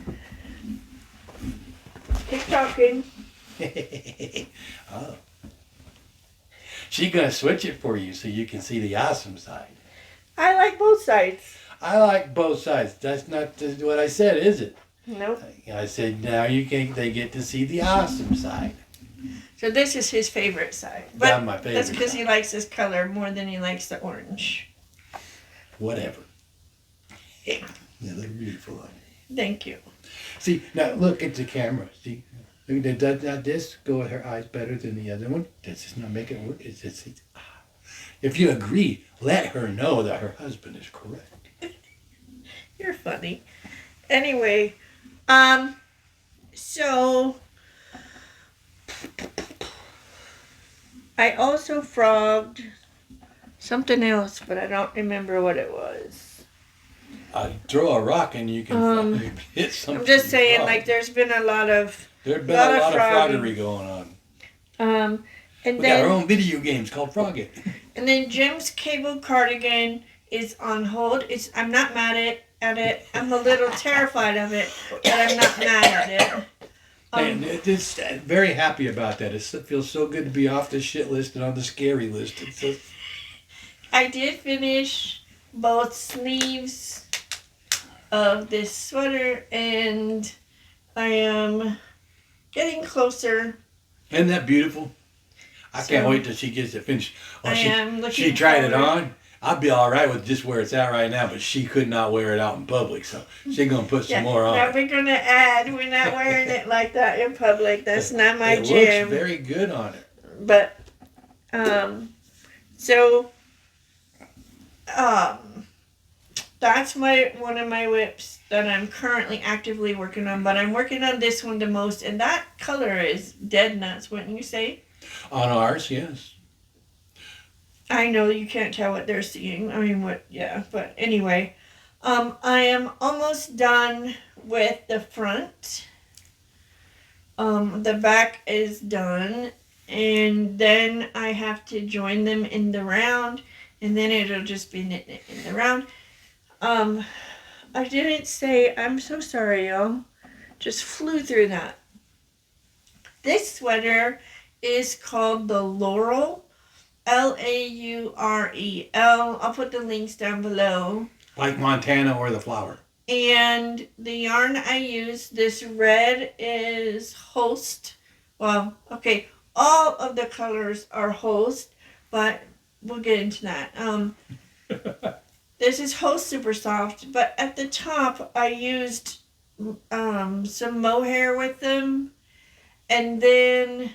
A: Keep talking.
B: Oh. She's going to switch it for you so you can see the awesome side.
A: I like both sides.
B: I like both sides. That's not what I said, is it?
A: Nope.
B: I said now they get to see the awesome side.
A: So this is his favorite side. But
B: That's my favorite.
A: That's because he likes this color more than he likes the orange.
B: whatever. Yeah, they look beautiful on you.
A: Thank you.
B: See, now look at the camera. See, look at that. This go with her eyes better than the other one. Does this not make it work? If you agree, let her know that her husband is correct.
A: You're funny. Anyway, so I also frogged something else, but I don't remember what it was.
B: Throw a rock and you can hit something.
A: I'm just saying, like, there's been a lot of
B: There's been a lot of froggery going on.
A: And
B: We
A: then
B: got our own video games called Frog It.
A: And then Jim's cable cardigan is on hold. I'm not mad at it. I'm a little terrified of it, but I'm not mad at it.
B: And it's very happy about that. It feels so good to be off the shit list and on the scary list.
A: I did finish both sleeves of this sweater, and I am getting closer.
B: Isn't that beautiful? I can't wait till she gets it finished.
A: She
B: tried it on. I'd be all right with just where it's at right now, but she could not wear it out in public, so she's going to put some more on.
A: Now we're going to add, we're not wearing it like that in public. That's not my jam.
B: It looks very good on it.
A: But, that's one of my whips that I'm currently actively working on, but I'm working on this one the most, and that color is dead nuts, wouldn't you say?
B: On ours, yes.
A: I know you can't tell what they're seeing. I mean, but anyway. I am almost done with the front. The back is done. And then I have to join them in the round. And then it'll just be knit in the round. I didn't say, I'm so sorry, y'all. Just flew through that. This sweater is called the Laurel. Laurel. I'll put the links down below.
B: Like Montana or the flower.
A: And the yarn I use, this red is Holst. Well, okay, all of the colors are Holst, but we'll get into that. This is Holst Supersoft, but at the top I used some mohair with them. And then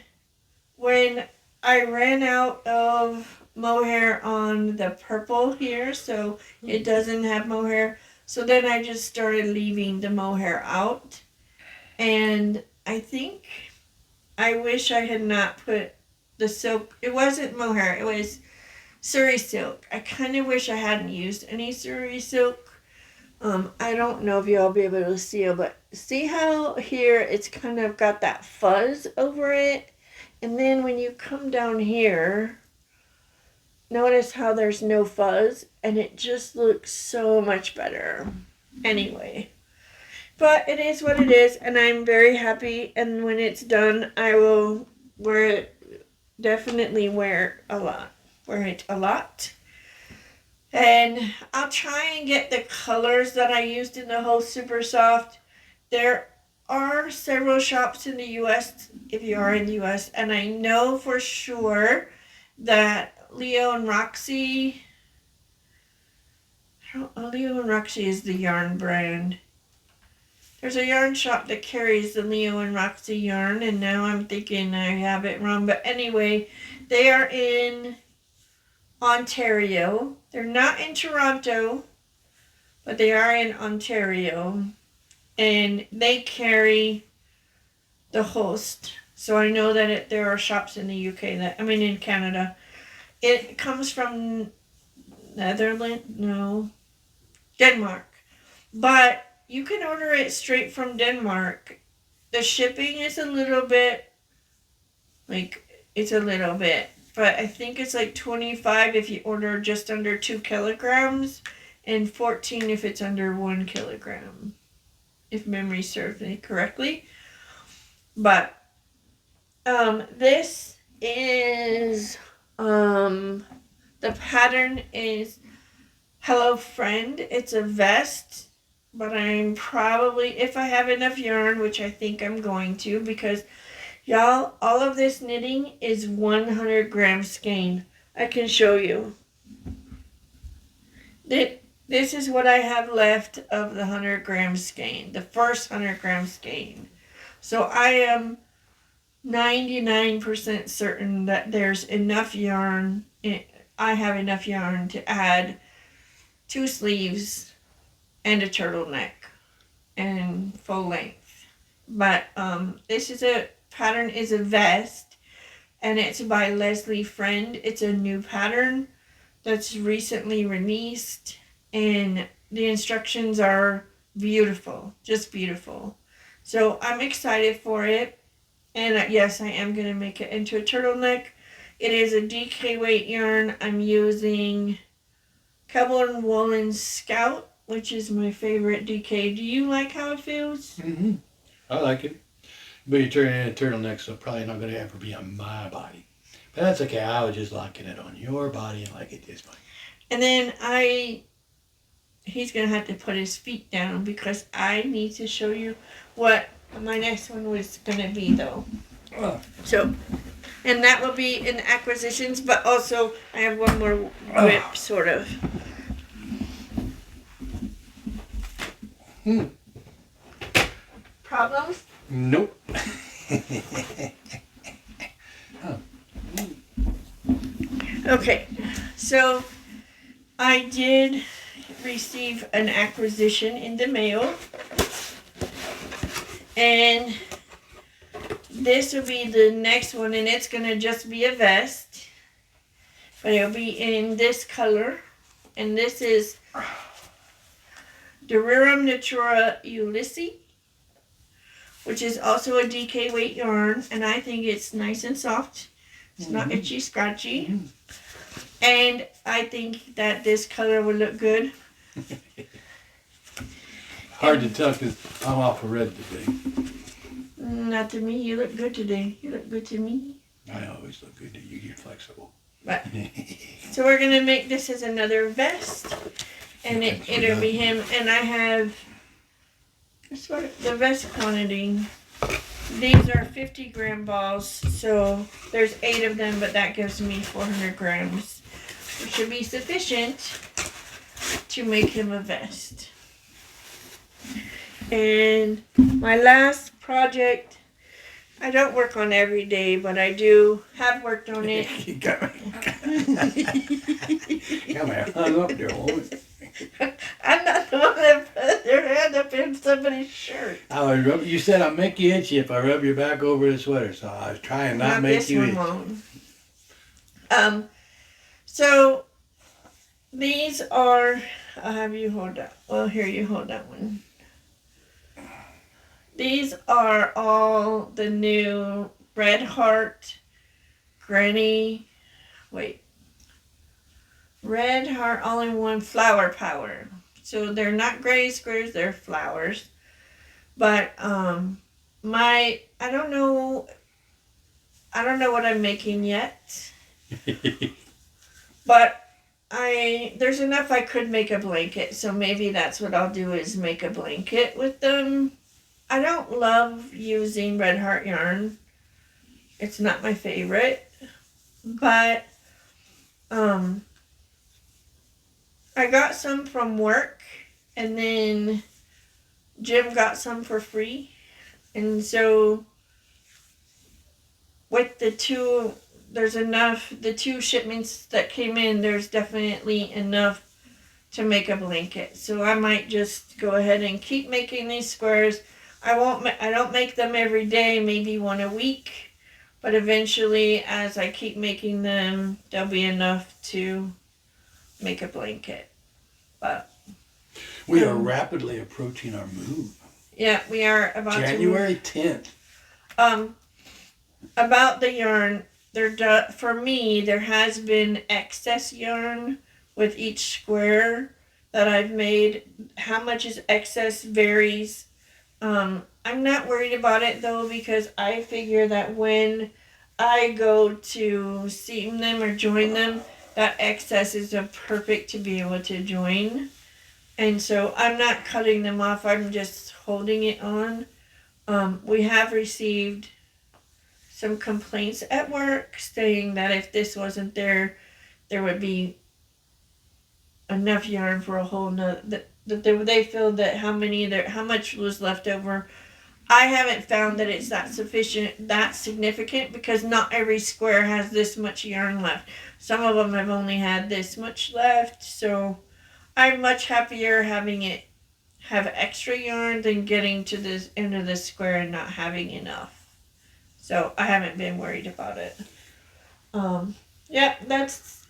A: when I ran out of mohair on the purple here, so it doesn't have mohair. So then I just started leaving the mohair out. And I think I wish I had not put the silk. It wasn't mohair, it was Surisilk. I kind of wish I hadn't used any Surisilk. I don't know if y'all be able to see it, but see how here it's kind of got that fuzz over it? And then when you come down here, notice how there's no fuzz, and it just looks so much better. Anyway, but it is what it is, and I'm very happy, and when it's done, I will definitely wear it a lot. And I'll try and get the colors that I used in the Holst Supersoft. There are several shops in the U.S., if you are in the U.S., and I know for sure that Leo and Roxy is the yarn brand. There's a yarn shop that carries the Leo and Roxy yarn, and now I'm thinking I have it wrong. But anyway, they are in Ontario. They're not in Toronto, but they are in Ontario. And they carry the Holst. So I know that there are shops in the UK in Canada. It comes from Denmark. But you can order it straight from Denmark. The shipping is a little bit, but I think it's like $25 if you order just under 2 kilograms and $14 if it's under 1 kilogram. If memory serves me correctly. But this is the pattern is Hello Friend. It's a vest, but I'm probably, if I have enough yarn, which I think I'm going to, because y'all, all of this knitting is 100 gram skein. I can show you. This is what I have left of the 100-gram skein, the first 100-gram skein. So I am 99% certain that there's enough yarn. I have enough yarn to add 2 sleeves and a turtleneck and full length. But this is a pattern is a vest, and it's by Leslie Friend. It's a new pattern that's recently released, and the instructions are beautiful, just beautiful. So I'm excited for it, and yes, I am going to make it into a turtleneck. It is a DK weight yarn. I'm using Kelbourne Woolens Scout, which is my favorite DK. Do you like how it feels?
B: Mm-hmm. I like it. But you're turning it into a turtleneck, so probably not going to ever be on my body. But that's okay. I was just liking it on your body and like it just fine.
A: And then he's going to have to put his feet down because I need to show you what my next one was going to be, though.
B: Oh.
A: So, and that will be in acquisitions, but also I have one more whip, sort of. Problems?
B: Nope.
A: Okay, so I did receive an acquisition in the mail, and this will be the next one, and it's gonna just be a vest, but it'll be in this color, and this is Rerum Natura Ulysses, which is also a DK weight yarn, and I think it's nice and soft. It's not itchy, scratchy. And I think that this color will look good.
B: Hard to tell because I'm off of red today.
A: Not to me. You look good today. You look good to me.
B: I always look good to you. You're flexible.
A: But, so we're going to make this as another vest. And it'll be him. And I have the vest quantity. These are 50-gram balls, so there's 8 of them, but that gives me 400 grams, which should be sufficient to make him a vest. And my last project, I don't work on every day, but I have worked on it.
B: You got me hung up there, woman.
A: I'm not the one that put their hand up in somebody's shirt.
B: You said I'll make you itchy if I rub your back over the sweater, so I was trying not to make you itchy. So these are, I'll have you hold that. Well, here, you hold that one. These are all the new Red Heart Red Heart All-in-One Flower Power. So they're not gray squares, they're flowers. But I don't know what I'm making yet. But there's enough I could make a blanket, so maybe that's what I'll do, is make a blanket with them. I don't love using Red Heart yarn. It's not my favorite. But I got some from work, and then Jim got some for free. And so with the 2 shipments that came in, there's definitely enough to make a blanket. So I might just go ahead and keep making these squares. I don't make them every day, maybe one a week, but eventually, as I keep making them, there'll be enough to make a blanket. But we are rapidly approaching our move.
A: Yeah, we are about
B: January 10th.
A: About the yarn, for me, there has been excess yarn with each square that I've made. How much is excess varies. I'm not worried about it, though, because I figure that when I go to seam them or join them, that excess is perfect to be able to join. And so I'm not cutting them off, I'm just holding it on. We have received some complaints at work saying that if this wasn't there, there would be enough yarn for a whole nother, they feel that how much was left over. I haven't found that it's that sufficient, that significant, because not every square has this much yarn left. Some of them have only had this much left, so I'm much happier having it have extra yarn than getting to this end of the square and not having enough. So I haven't been worried about it. Yeah, that's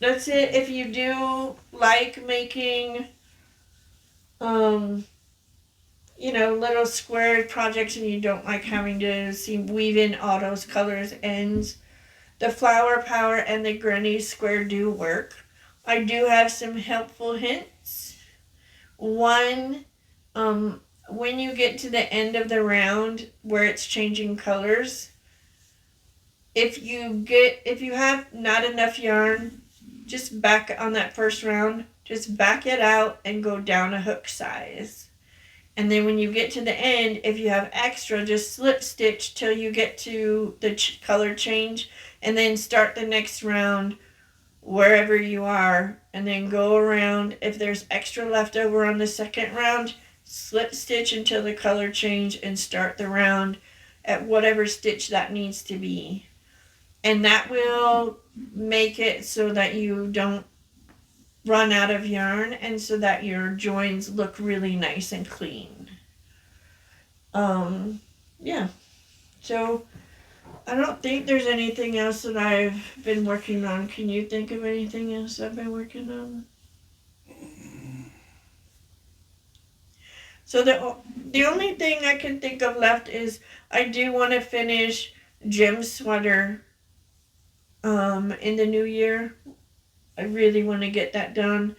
A: it. If you do like making little square projects and you don't like having to weave in all those colors ends, the Flower Power and the Granny Square do work. I do have some helpful hints. One, when you get to the end of the round where it's changing colors, if you have not enough yarn, just back on that first round, just back it out and go down a hook size. And then when you get to the end, if you have extra, just slip stitch till you get to the color change, and then start the next round wherever you are, and then go around. If there's extra left over on the second round, slip stitch until the color change and start the round at whatever stitch that needs to be. And that will make it so that you don't run out of yarn, and so that your joins look really nice and clean. Yeah. So I don't think there's anything else that I've been working on. Can you think of anything else I've been working on? So the only thing I can think of left is I do want to finish Jim's sweater in the new year. I really want to get that done.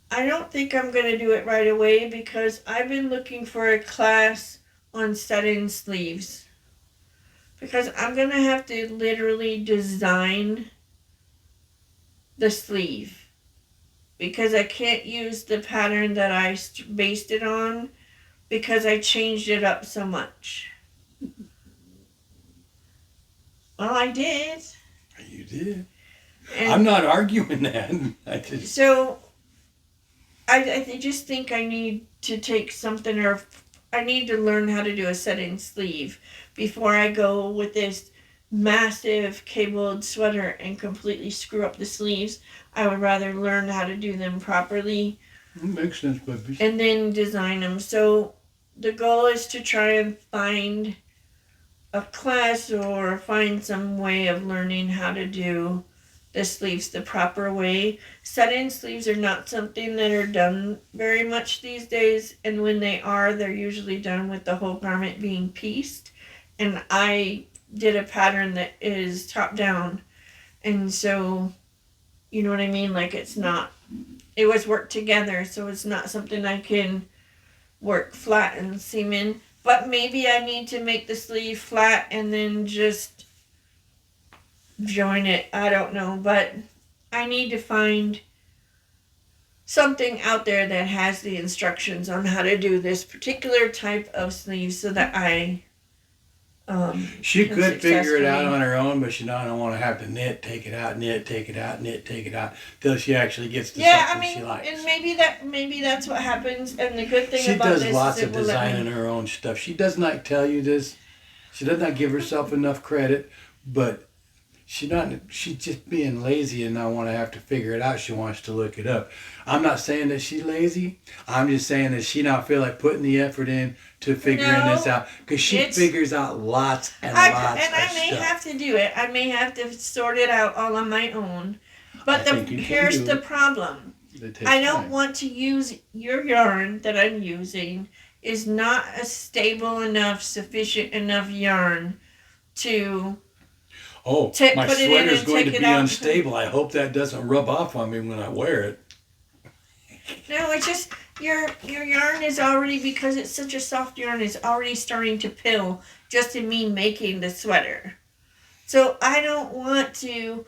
A: I don't think I'm going to do it right away because I've been looking for a class on set-in sleeves. Because I'm going to have to literally design the sleeve. Because I can't use the pattern that I based it on because I changed it up so much. Well, I did.
B: You did.
A: And
B: I'm not arguing that.
A: So, I just think I need to take something, or I need to learn how to do a set-in sleeve before I go with this massive cabled sweater and completely screw up the sleeves. I would rather learn how to do them properly.
B: Makes sense, baby.
A: And then design them. So, the goal is to try and find a class or find some way of learning how to do the sleeves the proper way. Set-in sleeves are not something that are done very much these days, and when they are, they're usually done with the whole garment being pieced. And I did a pattern that is top down, and so, you know what I mean? Like, it was worked together, so it's not something I can work flat and seam in. But maybe I need to make the sleeve flat and then just join it. I don't know, but I need to find something out there that has the instructions on how to do this particular type of sleeve so that I
B: she could figure it out on her own, but she don't want to have to knit, take it out, knit, take it out, knit, take it out, till she actually gets to something she likes.
A: And maybe that's what happens. And the good thing
B: she
A: about this
B: does lots
A: is
B: of designing her own stuff. She does not tell you this. She does not give herself enough credit, but she's just being lazy and not want to have to figure it out. She wants to look it up. I'm not saying that she's lazy. I'm just saying that she not feel like putting the effort in to figuring this out, because she figures out lots and lots of stuff.
A: I may have to do it. I may have to sort it out all on my own. But here's the problem. I don't want to use your yarn that I'm using is not a stable enough, sufficient enough yarn to
B: my sweater's going to be unstable. I hope that doesn't rub off on me when I wear it.
A: No, it's just your yarn is already, because it's such a soft yarn, is already starting to pill just in me making the sweater. So I don't want to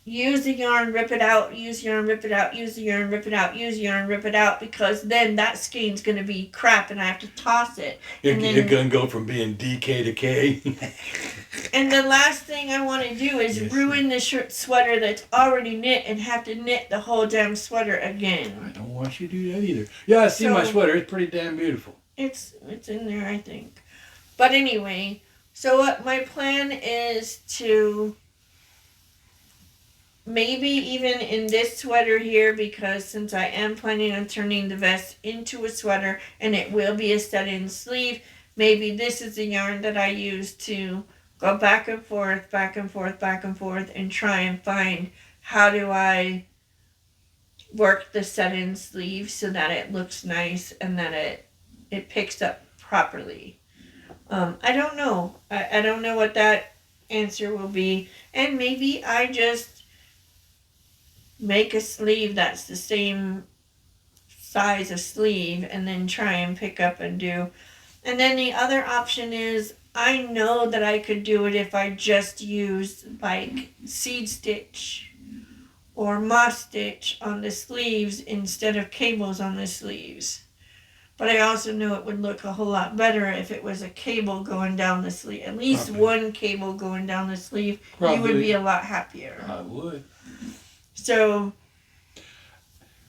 A: use the yarn, rip it out, use yarn, rip it out, use the yarn, rip it out, use yarn, rip it out, because then that skein's going to be crap and I have to toss it.
B: It's going to go from being DK to K.
A: And the last thing I want to do is ruin the sweater that's already knit and have to knit the whole damn sweater again.
B: I don't want you to do that either. Yeah, I see my sweater. It's pretty damn beautiful.
A: It's in there, I think. But anyway, so what my plan is to maybe even in this sweater here, because since I am planning on turning the vest into a sweater and it will be a set-in sleeve, maybe this is the yarn that I use to go back and forth, back and forth, back and forth, and try and find how do I work the set-in sleeve so that it looks nice and that it picks up properly. I don't know. I don't know what that answer will be. And maybe I just make a sleeve that's the same size of sleeve and then try and pick up and do. And then the other option is I know that I could do it if I just used like seed stitch or moss stitch on the sleeves instead of cables on the sleeves. But I also know it would look a whole lot better if it was a cable going down the sleeve. At least one cable going down the sleeve. You would be a lot happier.
B: I would.
A: So.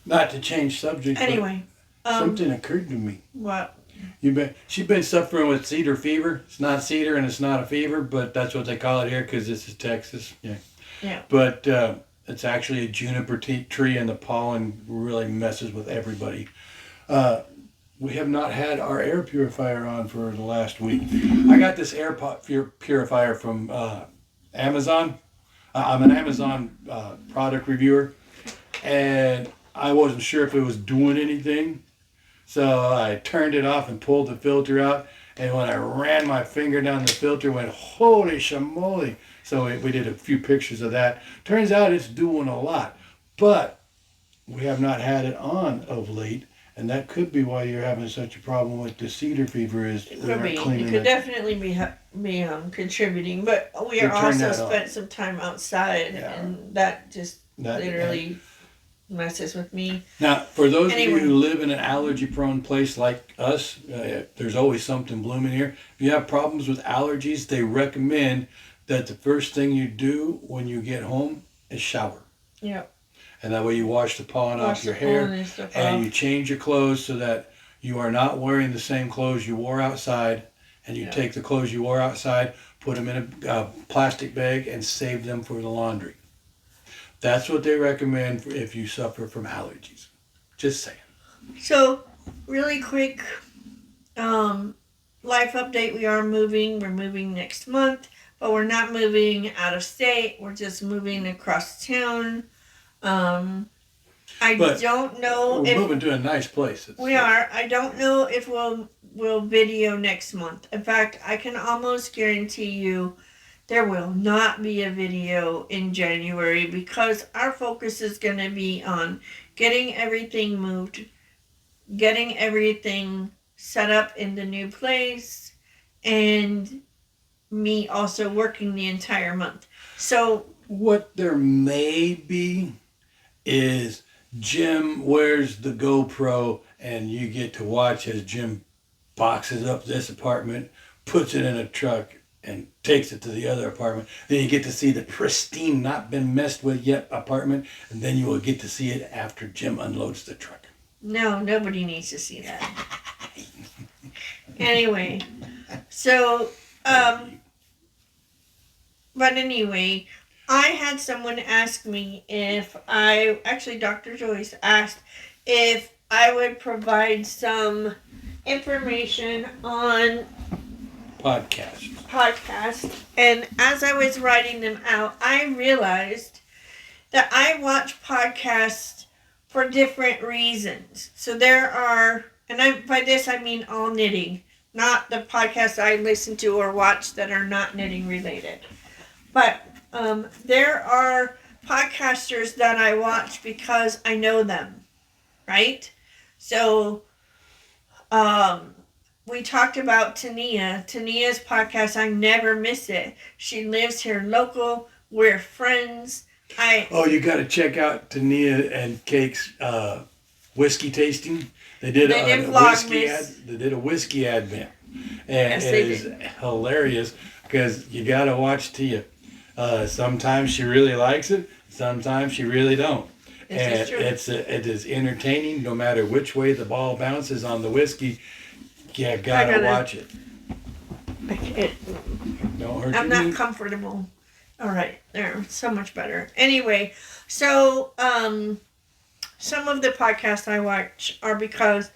B: Not to change subject.
A: Anyway.
B: Something occurred to me.
A: What?
B: She's been suffering with cedar fever. It's not cedar and it's not a fever, but that's what they call it here because this is Texas. Yeah.
A: Yeah.
B: But it's actually a juniper tree, and the pollen really messes with everybody. We have not had our air purifier on for the last week. I got this air purifier from Amazon. I'm an Amazon product reviewer, and I wasn't sure if it was doing anything. So I turned it off and pulled the filter out, and when I ran my finger down the filter, went, holy shamoly. So we did a few pictures of that. Turns out it's doing a lot, but we have not had it on of late, and that could be why you're having such a problem with the cedar fever. Is
A: it could be. It could definitely be contributing, but we are also spent some time outside, and that just literally messes with me.
B: Now, for those of you who live in an allergy-prone place like us, there's always something blooming here. If you have problems with allergies, they recommend that the first thing you do when you get home is shower.
A: Yep.
B: And that way you wash the pollen off your hair, and you change your clothes so that you are not wearing the same clothes you wore outside, and you take the clothes you wore outside, put them in a plastic bag, and save them for the laundry. That's what they recommend if you suffer from allergies. Just saying.
A: So, really quick, life update. We are moving. We're moving next month, but we're not moving out of state. We're just moving across town. I don't know
B: if... We're moving to a nice place.
A: We are. I don't know if we'll video next month. In fact, I can almost guarantee you there will not be a video in January because our focus is going to be on getting everything moved, getting everything set up in the new place, and me also working the entire month. So
B: what there may be is Jim wears the GoPro and you get to watch as Jim boxes up this apartment, puts it in a truck, and takes it to the other apartment. Then you get to see the pristine, not been messed with yet apartment, and then you will get to see it after Jim unloads the truck.
A: No, nobody needs to see that. Anyway, so, but anyway, I had someone ask me actually Dr. Joyce asked if I would provide some information on
B: podcast.
A: And as I was writing them out, I realized that I watch podcasts for different reasons. So there are, and by this I mean all knitting, not the podcasts I listen to or watch that are not knitting related. But there are podcasters that I watch because I know them, right? So, we talked about Tania. Tania's podcast, I never miss it. She lives here local. We're friends.
B: You got to check out Tania and Cake's whiskey tasting. They did a whiskey ad. They did a whiskey advent, and it is hilarious because you got to watch Tia. Sometimes she really likes it. Sometimes she really don't. And it is entertaining no matter which way the ball bounces on the whiskey. You gotta watch it.
A: I can't.
B: Don't hurt
A: I'm not comfortable. All right, there, so much better. Anyway, so some of the podcasts I watch are because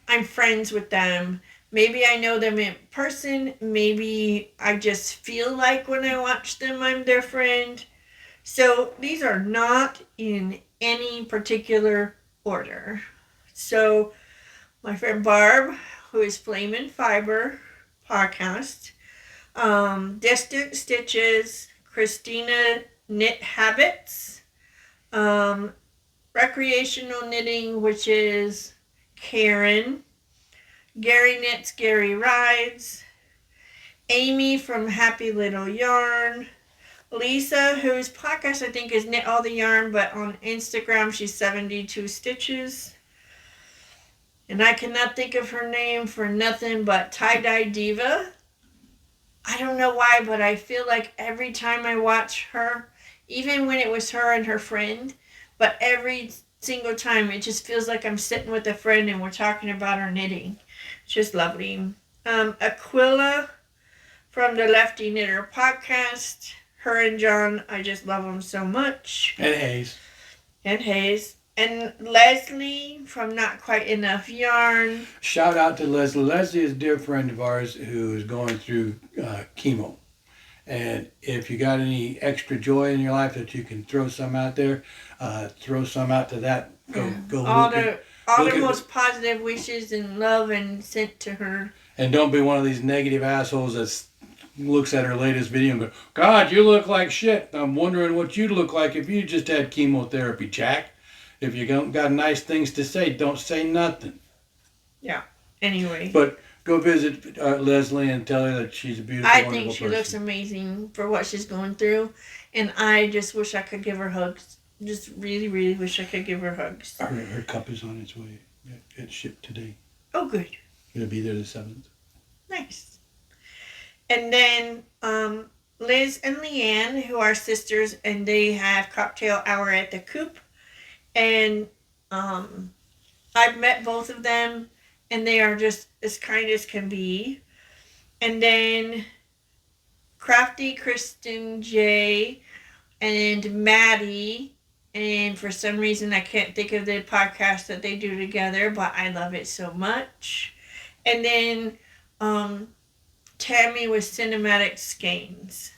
A: I'm friends with them. Maybe I know them in person. Maybe I just feel like when I watch them, I'm their friend. So these are not in any particular order. So my friend Barb, who is Flamin' Fiber podcast, Distant Stitches, Christina Knit Habits, Recreational Knitting, which is Karen, Gary Knits, Gary Rides, Amie from Happy Little Yarn, Lisa, whose podcast I think is Knit All the Yarn, but on Instagram she's 72 Stitches. And I cannot think of her name for nothing but Tie Dye Diva. I don't know why, but I feel like every time I watch her, even when it was her and her friend, but every single time it just feels like I'm sitting with a friend and we're talking about our knitting. It's just lovely. Aquila from the Lefty Knitter podcast. Her and John, I just love them so much.
B: And Hayes.
A: And Leslie from Not Quite Enough Yarn.
B: Shout out to Leslie. Leslie is a dear friend of ours who is going through chemo. And if you got any extra joy in your life that you can throw some out there, throw some out to that. Go
A: all the most positive wishes and love and sent to her.
B: And don't be one of these negative assholes that looks at her latest video and goes, God, you look like shit. I'm wondering what you'd look like if you just had chemotherapy, Jack. If you don't got nice things to say, don't say nothing.
A: Yeah. Anyway.
B: But go visit Leslie and tell her that she's a beautiful, wonderful person. I think
A: she looks amazing for what she's going through. And I just wish I could give her hugs. Just really, really wish I could give her hugs.
B: Her cup is on its way. It's shipped today.
A: Oh, good.
B: It'll be there the 7th.
A: Nice. And then Liz and Leanne, who are sisters, and they have cocktail hour at the Coop. And I've met both of them, and they are just as kind as can be. And then Crafty Kristen J and Maddie, and for some reason I can't think of the podcast that they do together, but I love it so much. And then Tammy with Cinematic Skeins.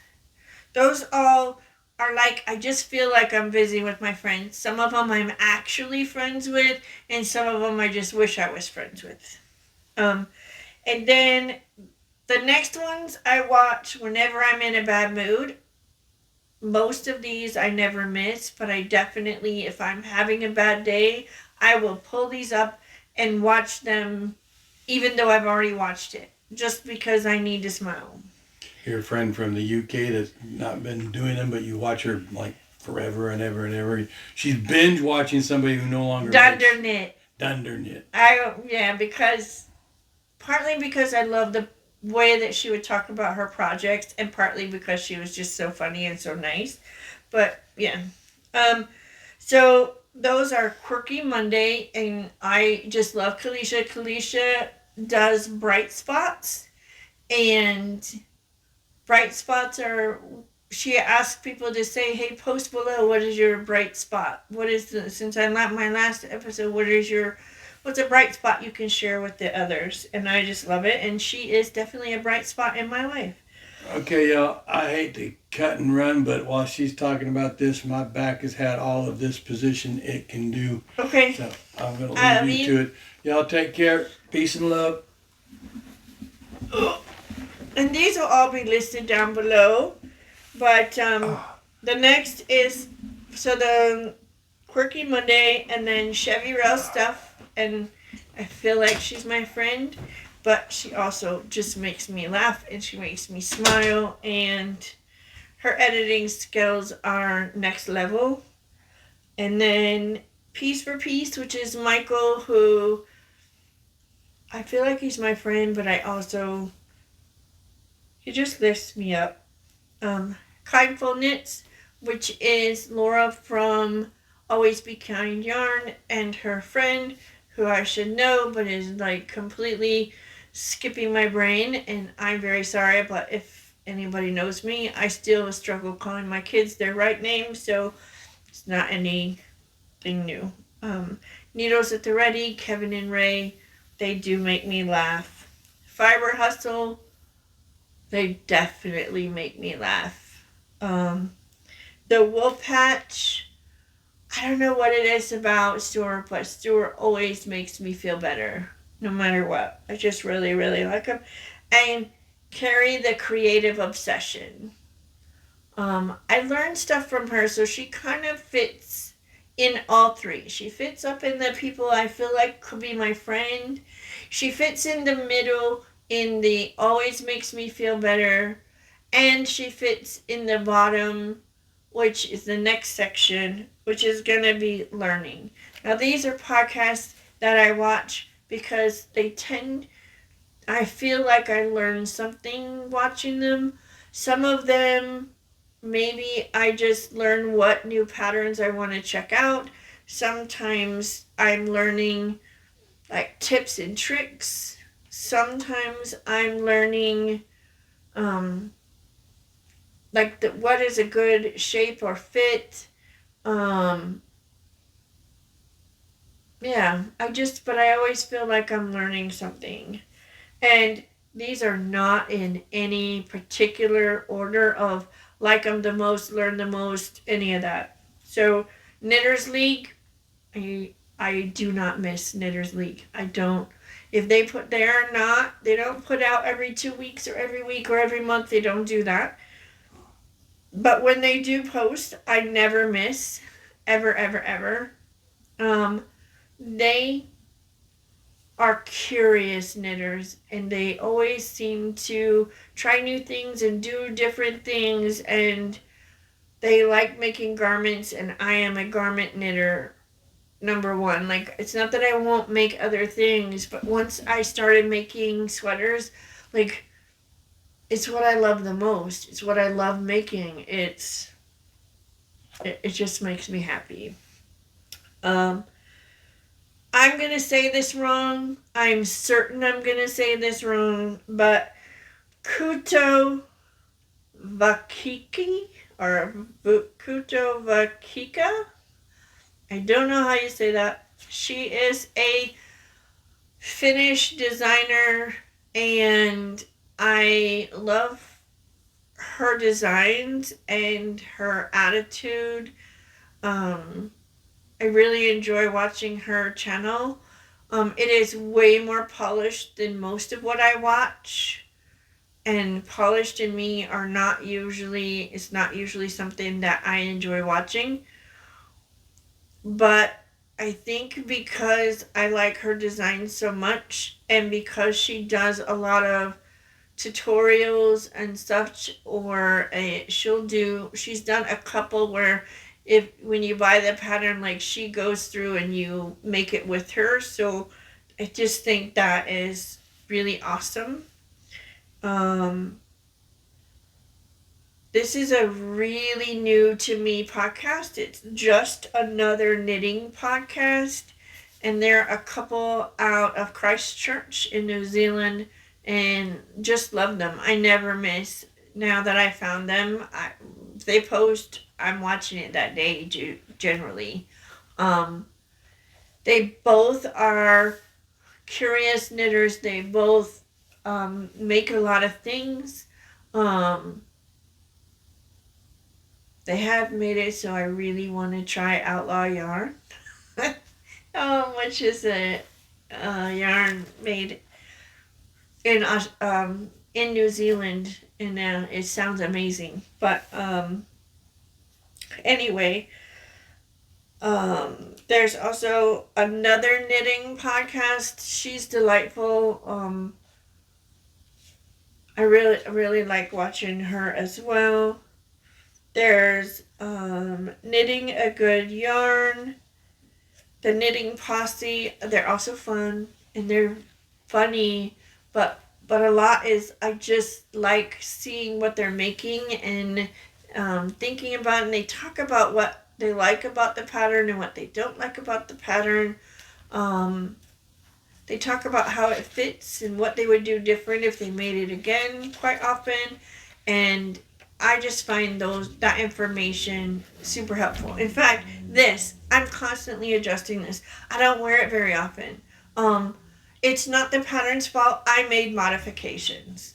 A: Those all are like, I just feel like I'm visiting with my friends. Some of them I'm actually friends with, and some of them I just wish I was friends with. And then the next ones I watch whenever I'm in a bad mood. Most of these I never miss, but I definitely, if I'm having a bad day, I will pull these up and watch them, even though I've already watched it, just because I need to smile.
B: Your friend from the UK that's not been doing them, but you watch her like forever and ever and ever. She's binge watching somebody who no longer
A: Dunderknit. Because partly because I love the way that she would talk about her projects, and partly because she was just so funny and so nice. But yeah. So those are Quirky Monday, and I just love Kalisha. Kalisha does bright spots, and bright spots are, she asks people to say, hey, post below, what is your bright spot? What is since I left my last episode, what's a bright spot you can share with the others? And I just love it, and she is definitely a bright spot in my life.
B: Okay, y'all, I hate to cut and run, but while she's talking about this, my back has had all of this position it can do.
A: Okay.
B: So I'm going to leave you to it. Y'all take care. Peace and love.
A: And these will all be listed down below. But the next is, so the Quirky Monday, and then Chevy Rail stuff. And I feel like she's my friend, but she also just makes me laugh, and she makes me smile. And her editing skills are next level. And then Piece for Piece, which is Michael, who I feel like he's my friend, but he just lifts me up. Kindful Knits, which is Laura from Always Be Kind Yarn, and her friend, who I should know, but is like completely skipping my brain, and I'm very sorry, but if anybody knows me, I still struggle calling my kids their right name, so it's not anything new. Needles at the Ready, Kevin and Ray, they do make me laugh. Fiber Hustle, they definitely make me laugh. The Wolf Patch, I don't know what it is about Stuart, but Stuart always makes me feel better, no matter what. I just really, really like him. And Carrie, the Creative Obsession. I learned stuff from her, so she kind of fits in all three. She fits up in the people I feel like could be my friend. She fits in the middle in the always makes me feel better. And she fits in the bottom, which is the next section, which is going to be learning. Now, these are podcasts that I watch because I feel like I learn something watching them. Some of them, maybe I just learn what new patterns I want to check out. Sometimes I'm learning like tips and tricks. Sometimes I'm learning what is a good shape or fit. But I always feel like I'm learning something. And these are not in any particular order of like I'm the most, learn the most, any of that. So Knitters League, I do not miss Knitters League. I don't. If they don't put out every 2 weeks or every week or every month. They don't do that. But when they do post, I never miss, ever, ever, ever. They are curious knitters, and they always seem to try new things and do different things, and they like making garments, and I am a garment knitter number one. Like, it's not that I won't make other things, but once I started making sweaters, like, it's what I love the most. It's what I love making. It just makes me happy. I'm going to say this wrong. I'm certain I'm going to say this wrong, but Kuto Vakiki or Kuto Vakika. I don't know how you say that. She is a Finnish designer, and I love her designs and her attitude. I really enjoy watching her channel. It is way more polished than most of what I watch. And polished and me it's not usually something that I enjoy watching. But I think because I like her design so much, and because she does a lot of tutorials and stuff, she's done a couple where when you buy the pattern, like, she goes through and you make it with her. So I just think that is really awesome. This is a really new to me podcast. It's just another knitting podcast, and they're a couple out of Christchurch in New Zealand, and just love them. I never miss. Now that I found them, if they post, I'm watching it that day generally. They both are curious knitters. They both make a lot of things. They have made it so I really want to try Outlaw Yarn, which is a yarn made in New Zealand, and it sounds amazing. But anyway, there's also another knitting podcast. She's delightful. I really like watching her as well. There's Knitting a Good Yarn, the Knitting Posse. They're also fun and they're funny, but a lot is I just like seeing what they're making and thinking about it. And they talk about what they like about the pattern and what they don't like about the pattern. They talk about how it fits and what they would do different if they made it again quite often. And I just find that information super helpful. In fact, I'm constantly adjusting this. I don't wear it very often. It's not the pattern's fault. I made modifications.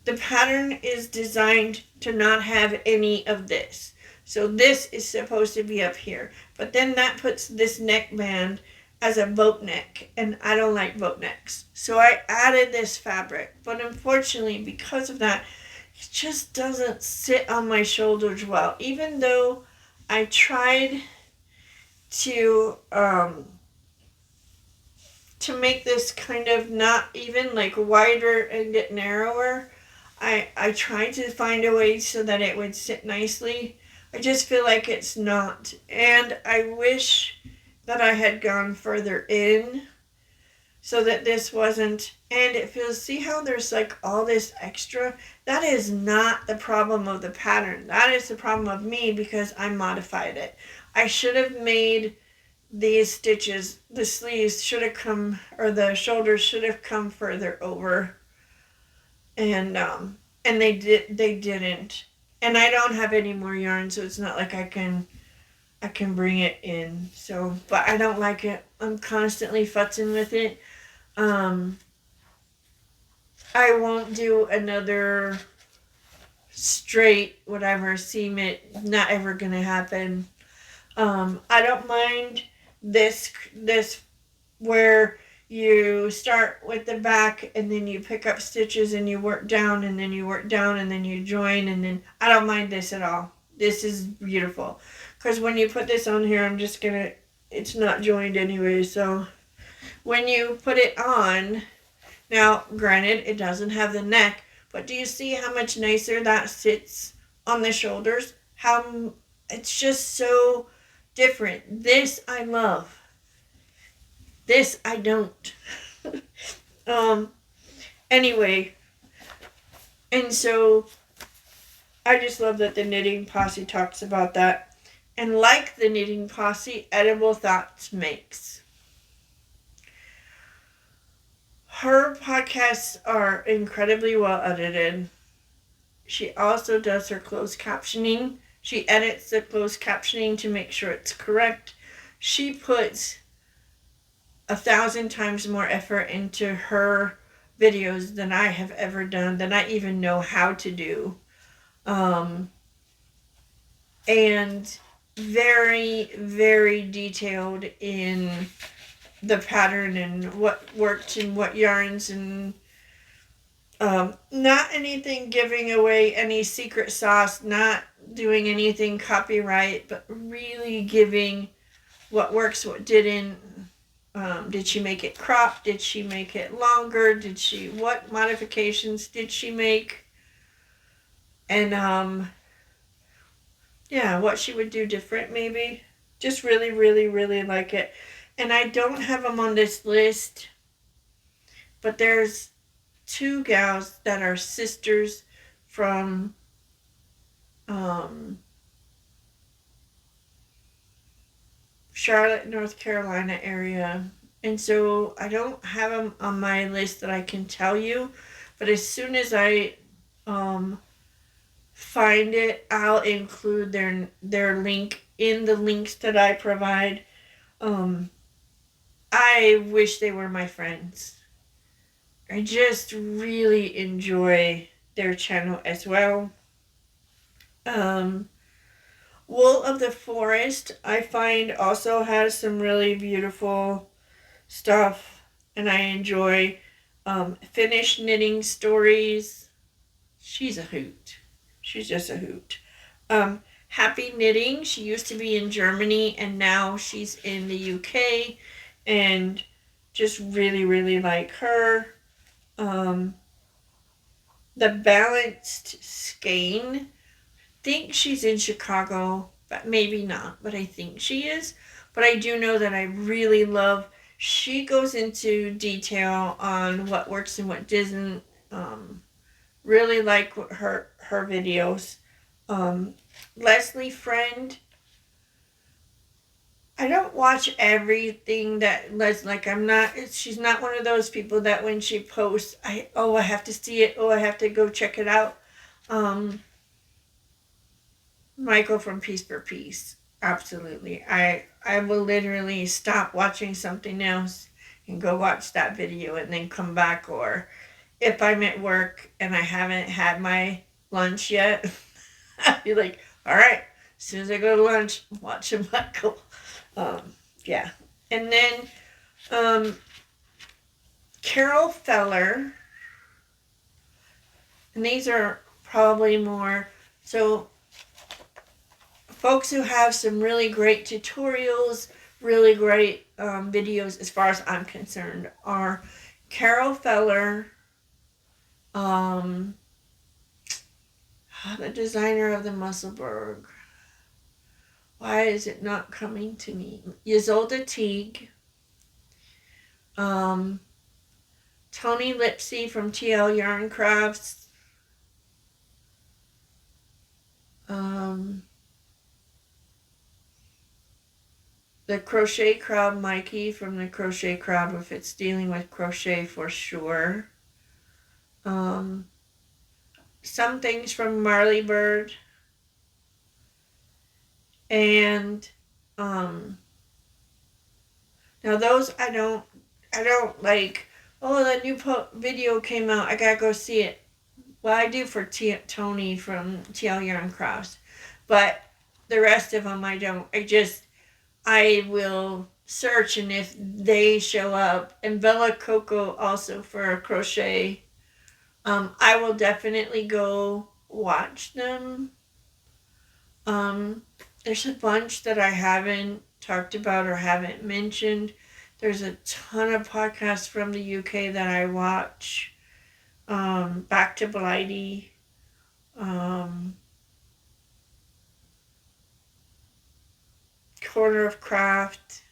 A: The pattern is designed to not have any of this. So this is supposed to be up here. But then that puts this neckband as a boat neck, and I don't like boat necks. So I added this fabric. But unfortunately, because of that, it just doesn't sit on my shoulders well. Even though I tried to make this kind of not even like wider and get narrower, I tried to find a way so that it would sit nicely. I just feel like it's not. And I wish that I had gone further in so that this wasn't, and it feels, see how there's like all this extra? That is not the problem of the pattern. That is the problem of me because I modified it. I should have made these stitches, the sleeves should have come, or the shoulders should have come further over. And they didn't. And I don't have any more yarn, so it's not like I can bring it in. So, but I don't like it. I'm constantly futzing with it. I won't do another straight whatever seam it. Not ever gonna happen. I don't mind this where you start with the back and then you pick up stitches and you work down and then you work down and then you join, and then I don't mind this at all. This is beautiful. Because when you put this on here, it's not joined anyway. So when you put it on, now granted, it doesn't have the neck, but do you see how much nicer that sits on the shoulders? How it's just so different. This I love. This I don't. Anyway, and so I just love that the Knitting Posse talks about that. And like the Knitting Posse, Edible Thoughts makes. Her podcasts are incredibly well edited. She also does her closed captioning. She edits the closed captioning to make sure it's correct. She puts 1,000 times more effort into her videos than I have ever done, than I even know how to do. And very, very detailed in the pattern and what worked and what yarns, and not anything giving away any secret sauce, not doing anything copyright, but really giving what works, what didn't. Did she make it cropped? Did she make it longer? What modifications did she make? And what she would do different maybe. Just really, really, really like it. And I don't have them on this list, but there's 2 gals that are sisters from Charlotte, North Carolina area. And so I don't have them on my list that I can tell you, but as soon as I find it, I'll include their link in the links that I provide. I wish they were my friends. I just really enjoy their channel as well. Wool of the Forest, I find, also has some really beautiful stuff, and I enjoy Finished Knitting Stories. She's a hoot. She's just a hoot. Happy Knitting, she used to be in Germany, and now she's in the UK, and just really, really like her. The Balanced Skein, think she's in Chicago, but maybe not, but I think she is. But I do know that I really love, she goes into detail on what works and what doesn't. Really like her videos. Leslie Friend, I don't watch everything that I'm not, she's not one of those people that when she posts, I have to see it, I have to go check it out. Um, Michael from Piece for Piece, absolutely. I will literally stop watching something else and go watch that video and then come back. Or if I'm at work and I haven't had my lunch yet, I'd be like, all right, as soon as I go to lunch, I'm watching Michael. Um, yeah. And then um, Carol Feller, and these are probably more, so folks who have some really great tutorials, really great videos as far as I'm concerned are Carol Feller, um, the designer of the Musselburgh. Why is it not coming to me? Ysolda Teague, um, Tony Lipsy from TL Yarn Crafts, the Crochet Crowd Mikey from the Crochet Crowd, if it's dealing with crochet for sure. Some things from Marley Bird, and now those I don't like. Oh, the new video came out. I gotta go see it. Well, I do for Tony from TL Yarn Crafts, but the rest of them I don't. I will search, and if they show up, and Bella Coco also for crochet, I will definitely go watch them. There's a bunch that I haven't talked about or haven't mentioned. There's a ton of podcasts from the UK that I watch. Back to Blighty. Corner of Craft.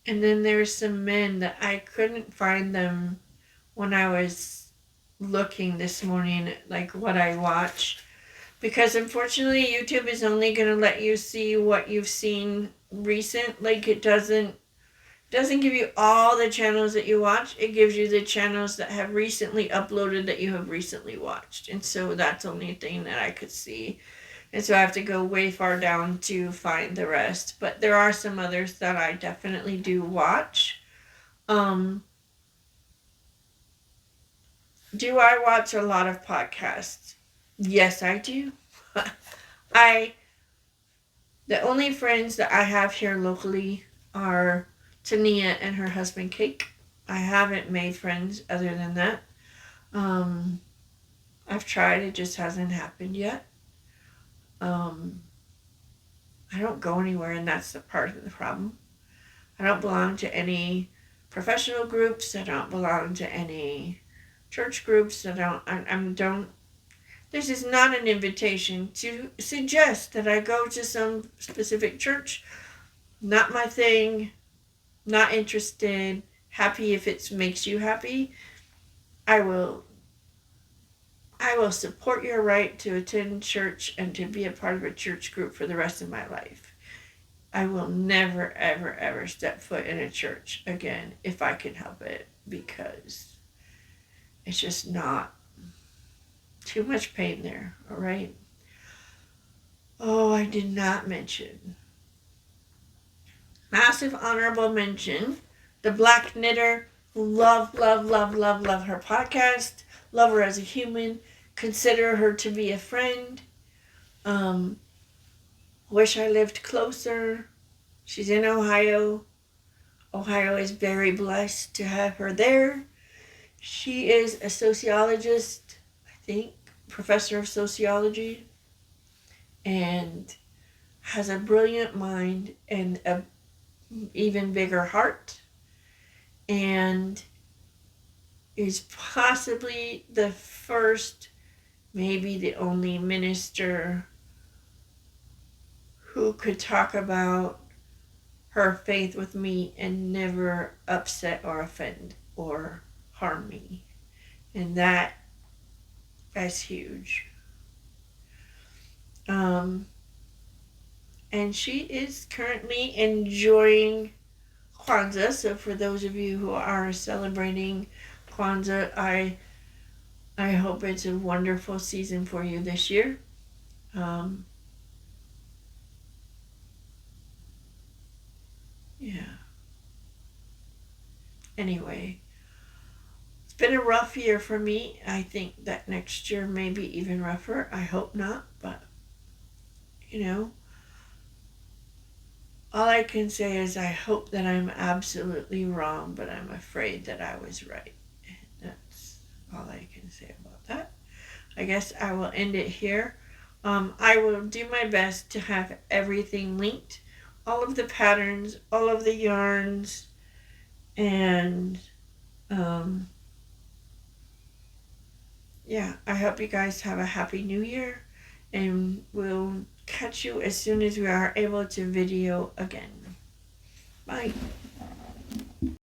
A: And then there's some men that I couldn't find them when I was looking this morning, like what I watch. Because unfortunately, YouTube is only going to let you see what you've seen recent. Like it doesn't give you all the channels that you watch. It gives you the channels that have recently uploaded that you have recently watched. And so that's the only thing that I could see. And so I have to go way far down to find the rest. But there are some others that I definitely do watch. Do I watch a lot of podcasts? Yes, I do. The only friends that I have here locally are Tania and her husband Cake. I haven't made friends other than that. I've tried, it just hasn't happened yet. I don't go anywhere, and that's the part of the problem. I don't belong to any professional groups. I don't belong to any church groups. This is not an invitation to suggest that I go to some specific church. Not my thing. Not interested. Happy if it makes you happy. I will support your right to attend church and to be a part of a church group for the rest of my life. I will never, ever, ever step foot in a church again if I can help it, because it's just not too much pain there, all right? Oh, I did not mention. Massive honorable mention. The Black Knitter. Love, love, love, love, love her podcast. Love her as a human. Consider her to be a friend. Wish I lived closer. She's in Ohio. Ohio is very blessed to have her there. She is a sociologist, I think, professor of sociology, and has a brilliant mind and a even bigger heart. And is possibly the first, maybe the only minister who could talk about her faith with me and never upset or offend or harm me. And that's huge. And she is currently enjoying Kwanzaa. So for those of you who are celebrating Kwanzaa, I hope it's a wonderful season for you this year. Yeah. Anyway, it's been a rough year for me. I think that next year may be even rougher. I hope not, but all I can say is I hope that I'm absolutely wrong, but I'm afraid that I was right. That's all I can say about that. I guess I will end it here. I will do my best to have everything linked, all of the patterns, all of the yarns, and yeah, I hope you guys have a happy new year, and we'll catch you as soon as we are able to video again. Bye.